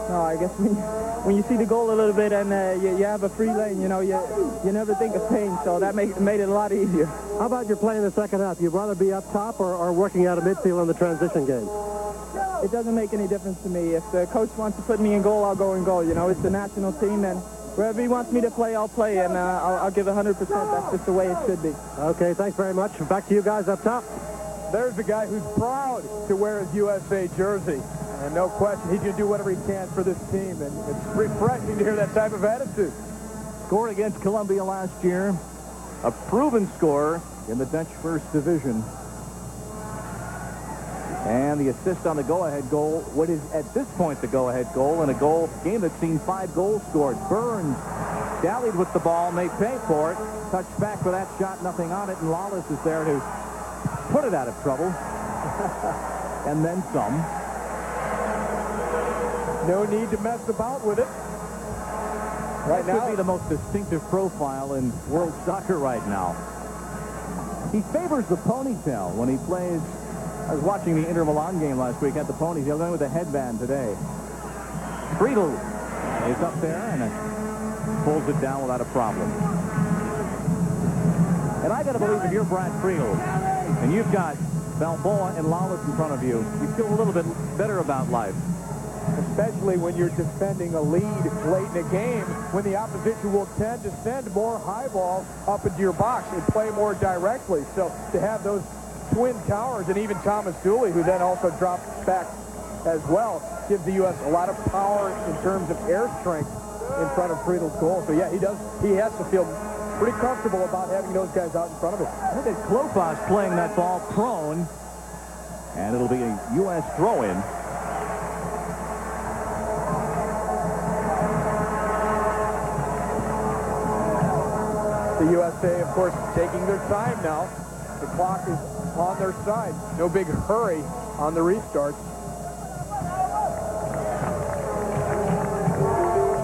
No, I guess when you see the goal a little bit and you have a free lane, you know, you never think of pain, so that made it a lot easier. How about your play in the second half? You'd rather be up top or working out of midfield in the transition game? It doesn't make any difference to me. If the coach wants to put me in goal, I'll go in goal. You know, it's the national team, and wherever he wants me to play, I'll play, and I'll give 100%. That's just the way it should be. Okay, thanks very much. Back to you guys up top. There's a guy who's proud to wear his USA jersey. And no question, he's going to do whatever he can for this team. And it's refreshing to hear that type of attitude. Scored against Colombia last year. A proven scorer in the Dutch First Division. And the assist on the go-ahead goal, what is at this point the go-ahead goal in a game that's seen 5 goals scored. Burns dallied with the ball, may pay for it. Touched back for that shot, nothing on it, and Lawless is there to put it out of trouble. And then some. No need to mess about with it. Right now, could be the most distinctive profile in world soccer right now. He favors the ponytail when he plays. I was watching the Inter Milan game last week at the ponies. He'll go with a headband today. Friedel is up there and pulls it down without a problem. And I got to believe if you're Brad Friedel and you've got Balboa and Lawless in front of you, you feel a little bit better about life. Especially when you're defending a lead late in a game, when the opposition will tend to send more high ball up into your box and play more directly. So to have those twin towers, and even Thomas Dooley, who then also drops back as well, gives the U.S. a lot of power in terms of air strength in front of Friedel's goal. So yeah, he has to feel pretty comfortable about having those guys out in front of him. Look at Klopas playing that ball prone, and it'll be a U.S. throw-in. The USA, of course, taking their time now. The clock is on their side. No big hurry on the restart.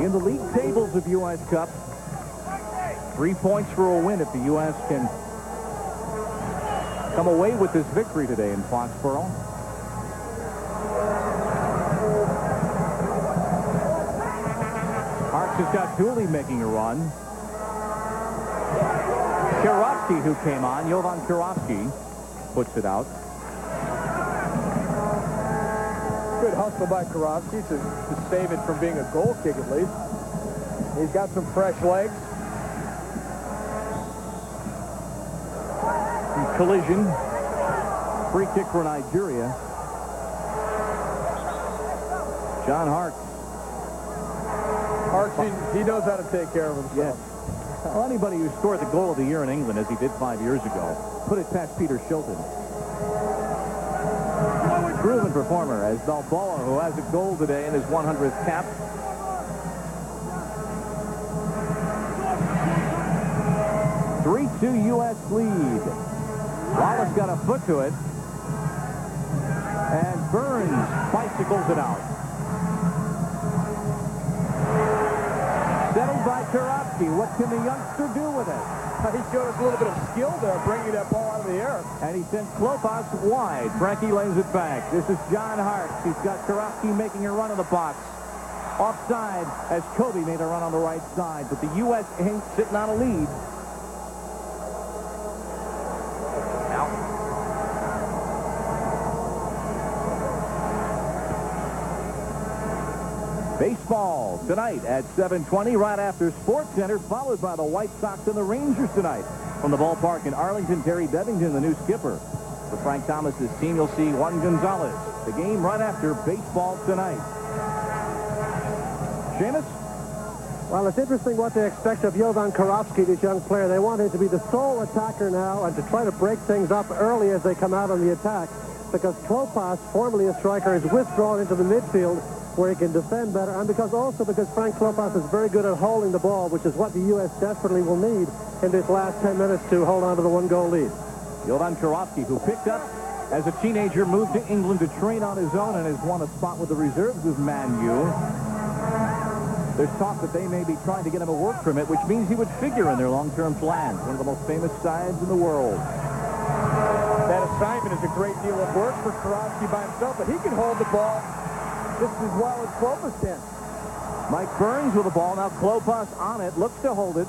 In the league tables of U.S. Cup, 3 points for a win if the U.S. can come away with this victory today in Foxborough. Harks has got Dooley making a run. Kirovsky, who came on, Jovan Kirovsky, puts it out. Good hustle by Kirovsky to save it from being a goal kick at least. He's got some fresh legs. Collision. Free kick for Nigeria. John Harks. Harks, he knows how to take care of himself. Yes. Well, anybody who scored the goal of the year in England, as he did 5 years ago, put it past Peter Shilton. Proven performer as Balboa, who has a goal today in his 100th cap. A 3-2 U.S. lead. Wallace got a foot to it. And Burns bicycles it out. Settled by Kirovsky. What can the youngster do with it? He showed us a little bit of skill there, bringing that ball out of the air. And he sends Klopas wide. Frankie lays it back. This is John Harks. He's got Kirovsky making a run of the box. Offside as Kobe made a run on the right side. But the U.S. ain't sitting on a lead. Baseball tonight at 7:20, right after Sports Center, followed by the White Sox and the Rangers tonight. From the ballpark in Arlington, Terry Bevington, the new skipper. For Frank Thomas's team, you'll see Juan Gonzalez. The game right after baseball tonight. Seamus? Well, it's interesting what they expect of Jovan Kirovsky, this young player. They want him to be the sole attacker now and to try to break things up early as they come out on the attack, because Klopas, formerly a striker, is withdrawn into the midfield where he can defend better, and because Frank Klopas is very good at holding the ball, which is what the U.S. desperately will need in this last 10 minutes to hold on to the 1-goal lead. Jovan Kirovsky, who picked up as a teenager, moved to England to train on his own and has won a spot with the reserves with Man U. There's talk that they may be trying to get him a work permit, which means he would figure in their long-term plans. One of the most famous sides in the world. That assignment is a great deal of work for Kirovsky by himself, but he can hold the ball just as well as Klopas can. Mike Burns with the ball. Now Klopas on it. Looks to hold it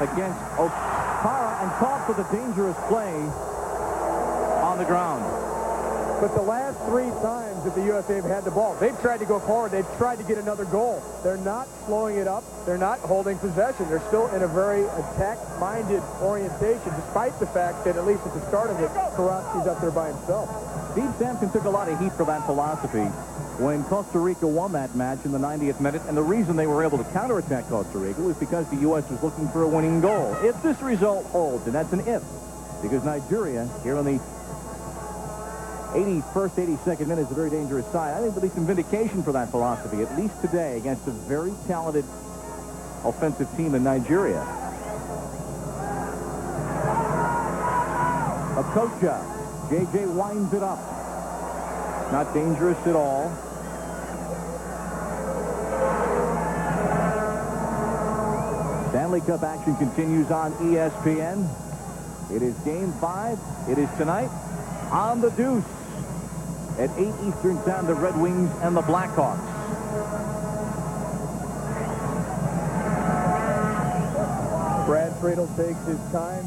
against O'Hara and called for the dangerous play on the ground. But the last 3 times that the USA have had the ball, they've tried to go forward. They've tried to get another goal. They're not slowing it up. They're not holding possession. They're still in a very attack-minded orientation, despite the fact that at least at the start of it, Karofsky's up there by himself. Steve Sampson took a lot of heat for that philosophy when Costa Rica won that match in the 90th minute, and the reason they were able to counterattack Costa Rica was because the U.S. was looking for a winning goal. If this result holds, and that's an if, because Nigeria, here on the 81st, 82nd minute, is a very dangerous side. I think there'll be some vindication for that philosophy, at least today, against a very talented offensive team in Nigeria. Okocha. J.J. winds it up. Not dangerous at all. Stanley Cup action continues on ESPN. It is Game 5. It is tonight on the Deuce at 8 Eastern Time, the Red Wings and the Blackhawks. Brad Friedel takes his time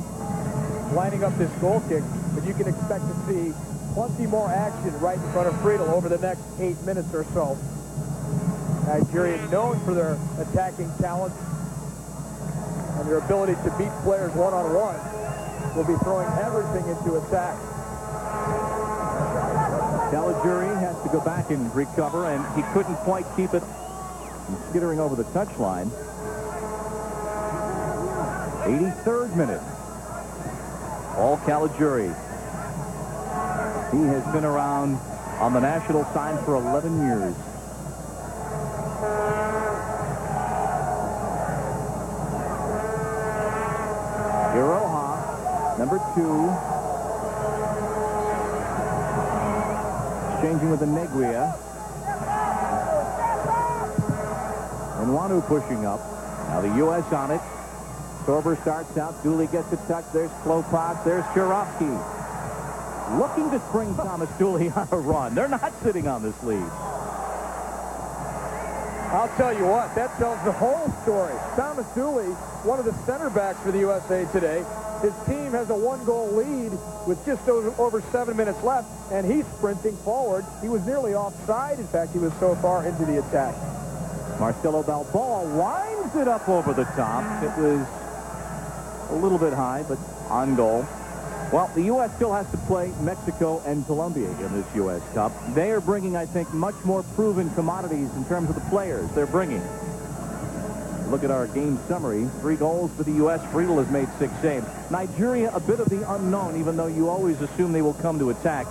lining up this goal kick, but you can expect to see plenty more action right in front of Friedel over the next 8 minutes or so. Nigeria known for their attacking talent and their ability to beat players one-on-one, will be throwing everything into attack. Caligiuri has to go back and recover, and he couldn't quite keep it from skittering over the touchline. 83rd minute. Paul Caligiuri. He has been around on the national side for 11 years. Iroha, number 2. Exchanging with the Neguia. And Wanu pushing up. Now the U.S. on it. Sorber starts out. Dooley gets a touch. There's Klopas. There's Karofsky. Looking to spring Thomas Dooley on a run. They're not sitting on this lead. I'll tell you what, that tells the whole story. Thomas Dooley, one of the center backs for the USA today. His team has a 1-goal lead with just over 7 minutes left, and he's sprinting forward. He was nearly offside. In fact, he was so far into the attack. Marcelo Balboa winds it up over the top. It was a little bit high, but on goal. Well, the U.S. still has to play Mexico and Colombia in this U.S. Cup. They are bringing, I think, much more proven commodities in terms of the players they're bringing. Look at our game summary. 3 goals for the U.S. Friedel has made 6 saves. Nigeria, a bit of the unknown, even though you always assume they will come to attack.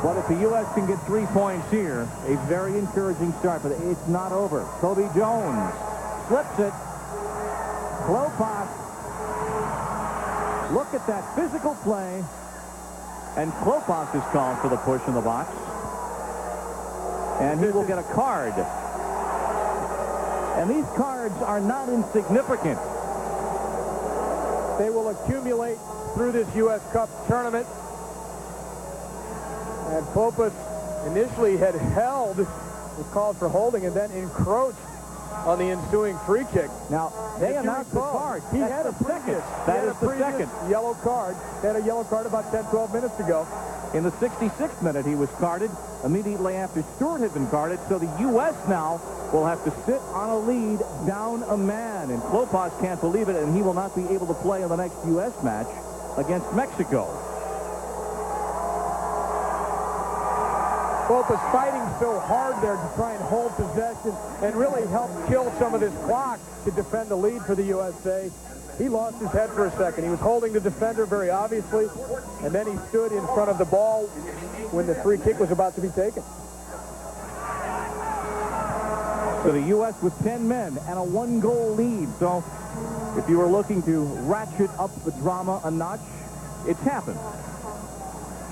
But if the U.S. can get 3 points here, a very encouraging start. But it's not over. Kobe Jones slips it. Klopas. Look at that physical play. And Klopas is called for the push in the box. And he will get a card. And these cards are not insignificant. They will accumulate through this U.S. Cup tournament. And Klopas initially had held, was called for holding, and then encroached on the ensuing free kick. Now, they announced the card. He had a second. That is the second yellow card. He had a yellow card about 10, 12 minutes ago. In the 66th minute, he was carded immediately after Stewart had been carded. So the U.S. now will have to sit on a lead down a man. And Klopas can't believe it, and he will not be able to play in the next U.S. match against Mexico. Klopas fighting so hard there to try and hold possession and really help kill some of this clock to defend the lead for the USA. He lost his head for a second. He was holding the defender very obviously, and then he stood in front of the ball when the free kick was about to be taken. So the U.S. with 10 men and a 1-goal lead. So if you were looking to ratchet up the drama a notch, it's happened.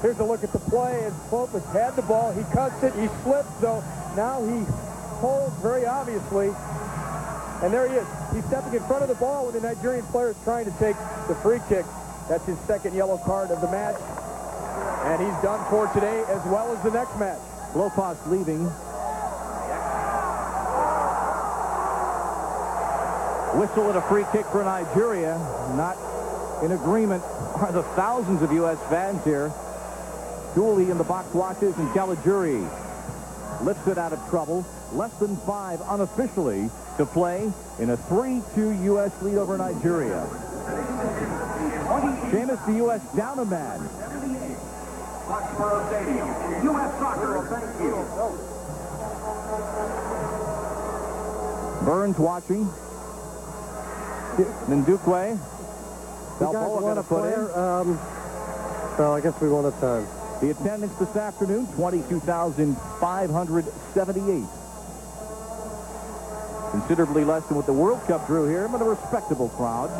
Here's a look at the play as Klopas had the ball. He cuts it. He slips, though. Now he holds very obviously. And there he is. He's stepping in front of the ball when the Nigerian player is trying to take the free kick. That's his second yellow card of the match. And he's done for today as well as the next match. Lopas leaving. Whistle and a free kick for Nigeria. Not in agreement are the thousands of U.S. fans here. Dooley in the box watches, and Caligiuri lifts it out of trouble. Less than 5 unofficially to play in a 3-2 U.S. lead over Nigeria. Seamus, the U.S. down a man. Foxborough Stadium, U.S. Soccer, thank you. Burns watching. Ndukwe. Balboa got to put in. Well, I guess we won't have time. The attendance this afternoon, 22,578. Considerably less than what the World Cup drew here, but a respectable crowd.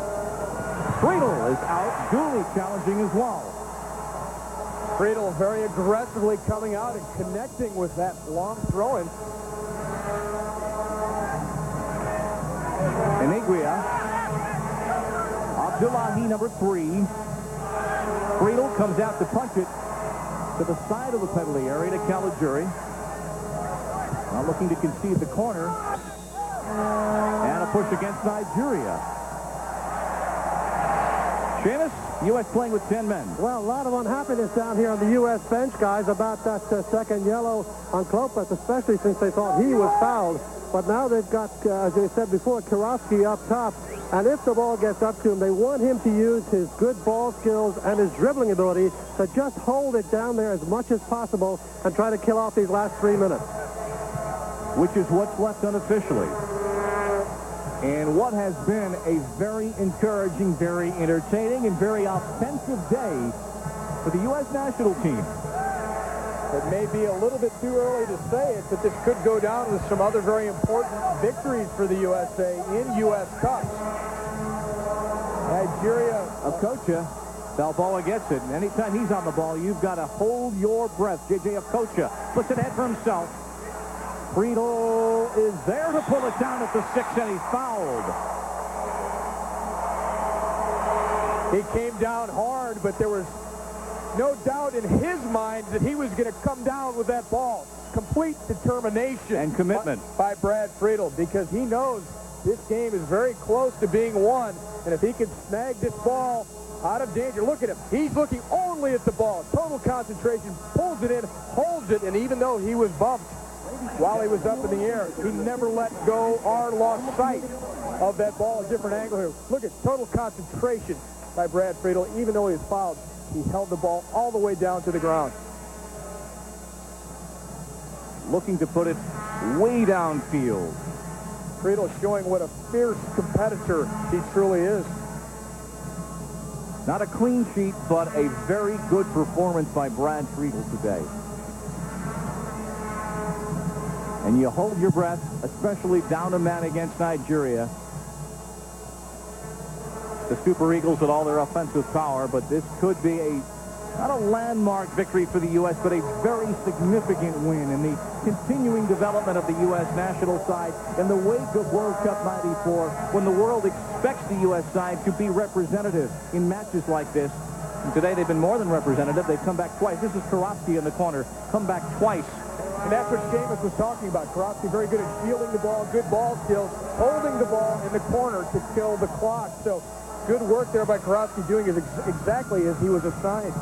Friedel is out. Dooley challenging as well. Friedel very aggressively coming out and connecting with that long throw-in. Enigria. Abdullahi, number 3. Friedel comes out to punch it to the side of the penalty area to Caligiuri. Now looking to concede the corner. And a push against Nigeria. Seamus, U.S. playing with 10 men. Well, a lot of unhappiness down here on the U.S. bench, guys, about that second yellow on Klopas, especially since they thought he was fouled. But now they've got, as I said before, Karofsky up top. And if the ball gets up to him, they want him to use his good ball skills and his dribbling ability to just hold it down there as much as possible and try to kill off these last 3 minutes. Which is what's left unofficially. And what has been a very encouraging, very entertaining, and very offensive day for the U.S. national team. It may be a little bit too early to say it, but this could go down with some other very important victories for the USA in U.S. Cups. Nigeria. Okocha, Balboa gets it. And anytime he's on the ball, you've got to hold your breath. J.J. Okocha puts it ahead for himself. Friedel is there to pull it down at the 6, and he's fouled. He came down hard, but there was no doubt in his mind that he was going to come down with that ball. Complete determination and commitment by Brad Friedel, because he knows this game is very close to being won, and if he can snag this ball out of danger. Look at him. He's looking only at the ball. Total concentration, pulls it in, holds it, and even though he was bumped while he was up in the air, he never let go or lost sight of that ball. A different angle here. Look at total concentration by Brad Friedel. Even though he was fouled, he held the ball all the way down to the ground. Looking to put it way downfield. Friedel showing what a fierce competitor he truly is. Not a clean sheet, but a very good performance by Brad Friedel today. And you hold your breath, especially down a man against Nigeria. The Super Eagles with all their offensive power, but this could be not a landmark victory for the U.S., but a very significant win in the continuing development of the U.S. national side in the wake of World Cup '94, when the world expects the U.S. side to be representative in matches like this. And today they've been more than representative. They've come back twice. This is Karofsky in the corner, come back twice. And that's what Seamus was talking about. Karofsky very good at shielding the ball, good ball skills, holding the ball in the corner to kill the clock. So good work there by Karofsky, doing it exactly as he was assigned.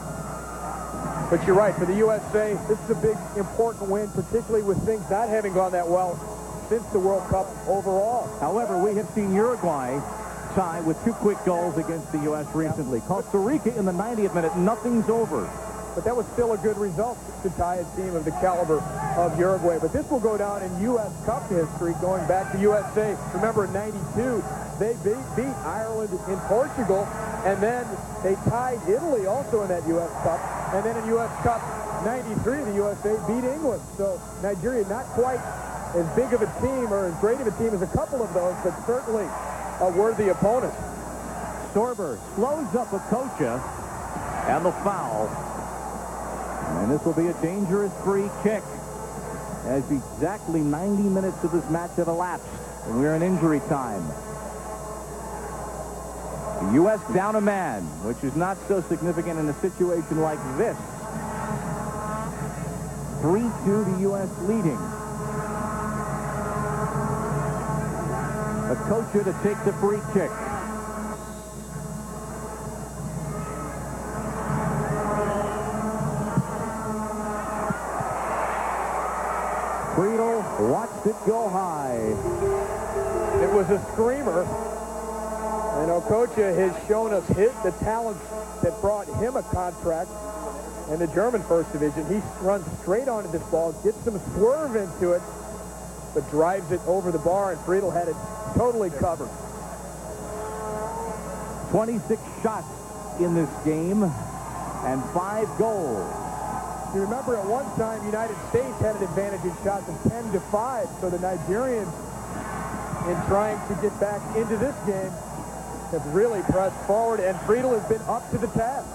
But you're right, for the USA, this is a big, important win, particularly with things not having gone that well since the World Cup overall. However, we have seen Uruguay tie with 2 quick goals against the U.S. recently. Costa Rica in the 90th minute, nothing's over. But that was still a good result to tie a team of the caliber of Uruguay. But this will go down in U.S. Cup history, going back to USA. Remember, in '92, they beat Ireland in Portugal, and then they tied Italy also in that U.S. Cup. And then in U.S. Cup '93, the USA beat England. So Nigeria not quite as big of a team or as great of a team as a couple of those, but certainly a worthy opponent. Sorber slows up Okocha, and the foul. And this will be a dangerous free kick, as exactly 90 minutes of this match have elapsed, and we're in injury time. The U.S. down a man, which is not so significant in a situation like this. 3-2, the U.S. leading. Okocha to take the free kick. Friedel watched it go high. It was a screamer. And Okocha has shown us the talents that brought him a contract in the German First Division. He runs straight onto this ball, gets some swerve into it, but drives it over the bar, and Friedel had it totally covered. 26 shots in this game and 5 goals. You remember at one time, United States had an advantage in shots of 10-5, so the Nigerians, in trying to get back into this game, have really pressed forward, and Friedel has been up to the task.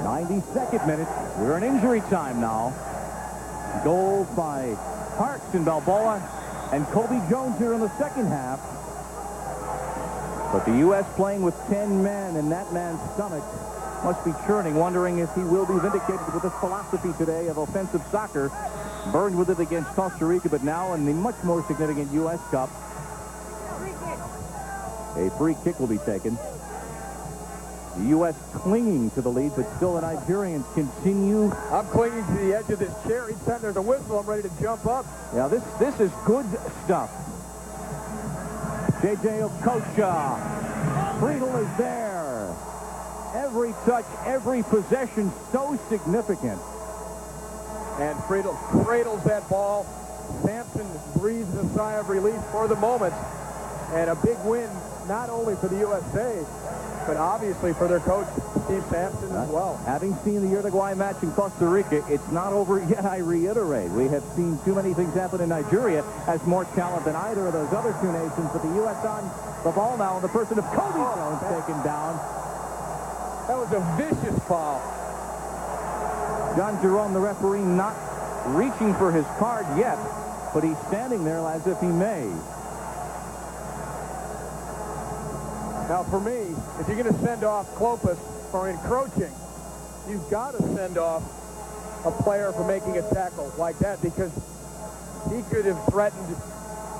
92nd minute. We're in injury time now. Goals by Harks and Balboa and Kobe Jones here in the second half. But the U.S. playing with 10 men, and that man's stomach must be churning, wondering if he will be vindicated with his philosophy today of offensive soccer. Burned with it against Costa Rica, but now in the much more significant U.S. Cup. A free kick will be taken. The U.S. clinging to the lead, but still the Nigerians continue. I'm clinging to the edge of this chair. Each time there's a whistle, I'm ready to jump up. Yeah, this is good stuff. J.J. Okocha. Friedel is there. Every touch, every possession, so significant. And Friedel cradles that ball. Sampson breathes a sigh of relief for the moment. And a big win, not only for the USA, but obviously for their coach, Steve Sampson, as well. Having seen the Uruguay match in Costa Rica, it's not over yet, I reiterate. We have seen too many things happen in Nigeria, has more talent than either of those other two nations, but the U.S. on the ball now in the person of Kobe Jones taken down. That was a vicious foul. John Jerome, the referee, not reaching for his card yet, but he's standing there as if he may. Now, for me, if you're going to send off Klopas for encroaching, you've got to send off a player for making a tackle like that, because he could have threatened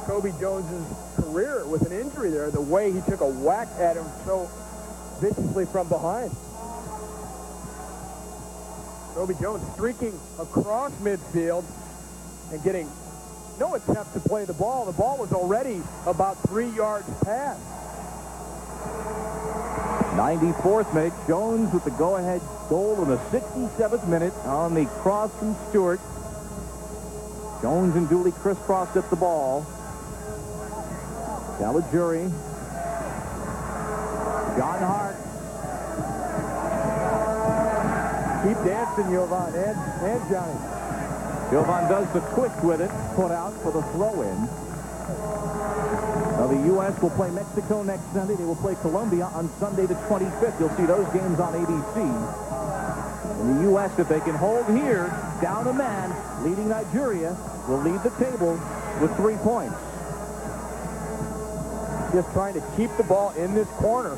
Kobe Jones's career with an injury there, the way he took a whack at him so viciously from behind. Kobe Jones streaking across midfield and getting no attempt to play the ball. The ball was already about 3 yards past. 94th minute, Jones with the go-ahead goal in the 67th minute on the cross from Stewart. Jones and Dooley crisscrossed at the ball. Caligiuri. John Hart. Keep dancing, Jovan, and Johnny. Jovan does the twist with it, put out for the throw-in. Now the U.S. will play Mexico next Sunday. They will play Colombia on Sunday the 25th. You'll see those games on ABC. And the U.S., if they can hold here, down a man, leading Nigeria, will lead the table with 3 points. Just trying to keep the ball in this corner.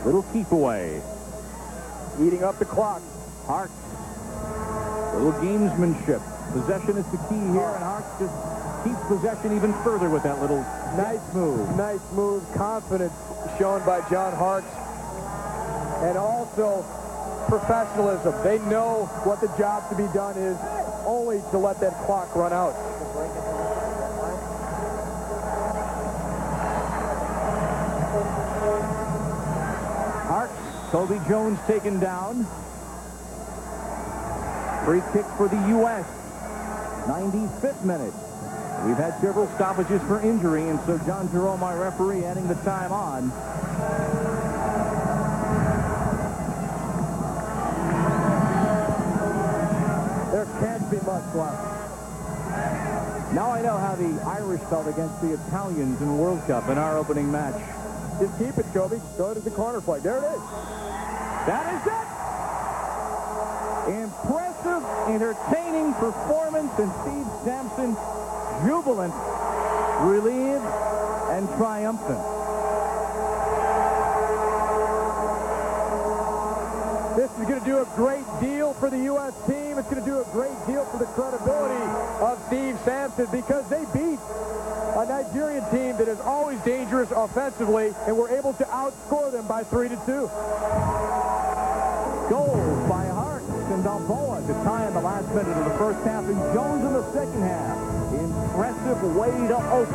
Little keep away. Eating up the clock. Hart. Little gamesmanship. Possession is the key here, and Hart just keeps possession even further with that little nice move. Nice move. Confidence shown by John Hart. And also professionalism. They know what the job to be done is, only to let that clock run out. Hart, Kobe Jones taken down. Free kick for the U.S. 95th minute. We've had several stoppages for injury, and so John Jerome, our referee, adding the time on. There can't be much left. Now I know how the Irish felt against the Italians in the World Cup in our opening match. Just keep it, Kobe. Go to the corner flag. There it is. That is it. Impressive, entertaining performance, and Steve Sampson jubilant, relieved, and triumphant. This is is going to do a great deal for the U.S. team. It's going to do a great deal for the credibility of Steve Sampson because they beat a Nigerian team that is always dangerous offensively and were able to outscore them by 3-2. Goals by Hart and Balboa to tie in the last minute of the first half, and Jones in the second half. Impressive way to open.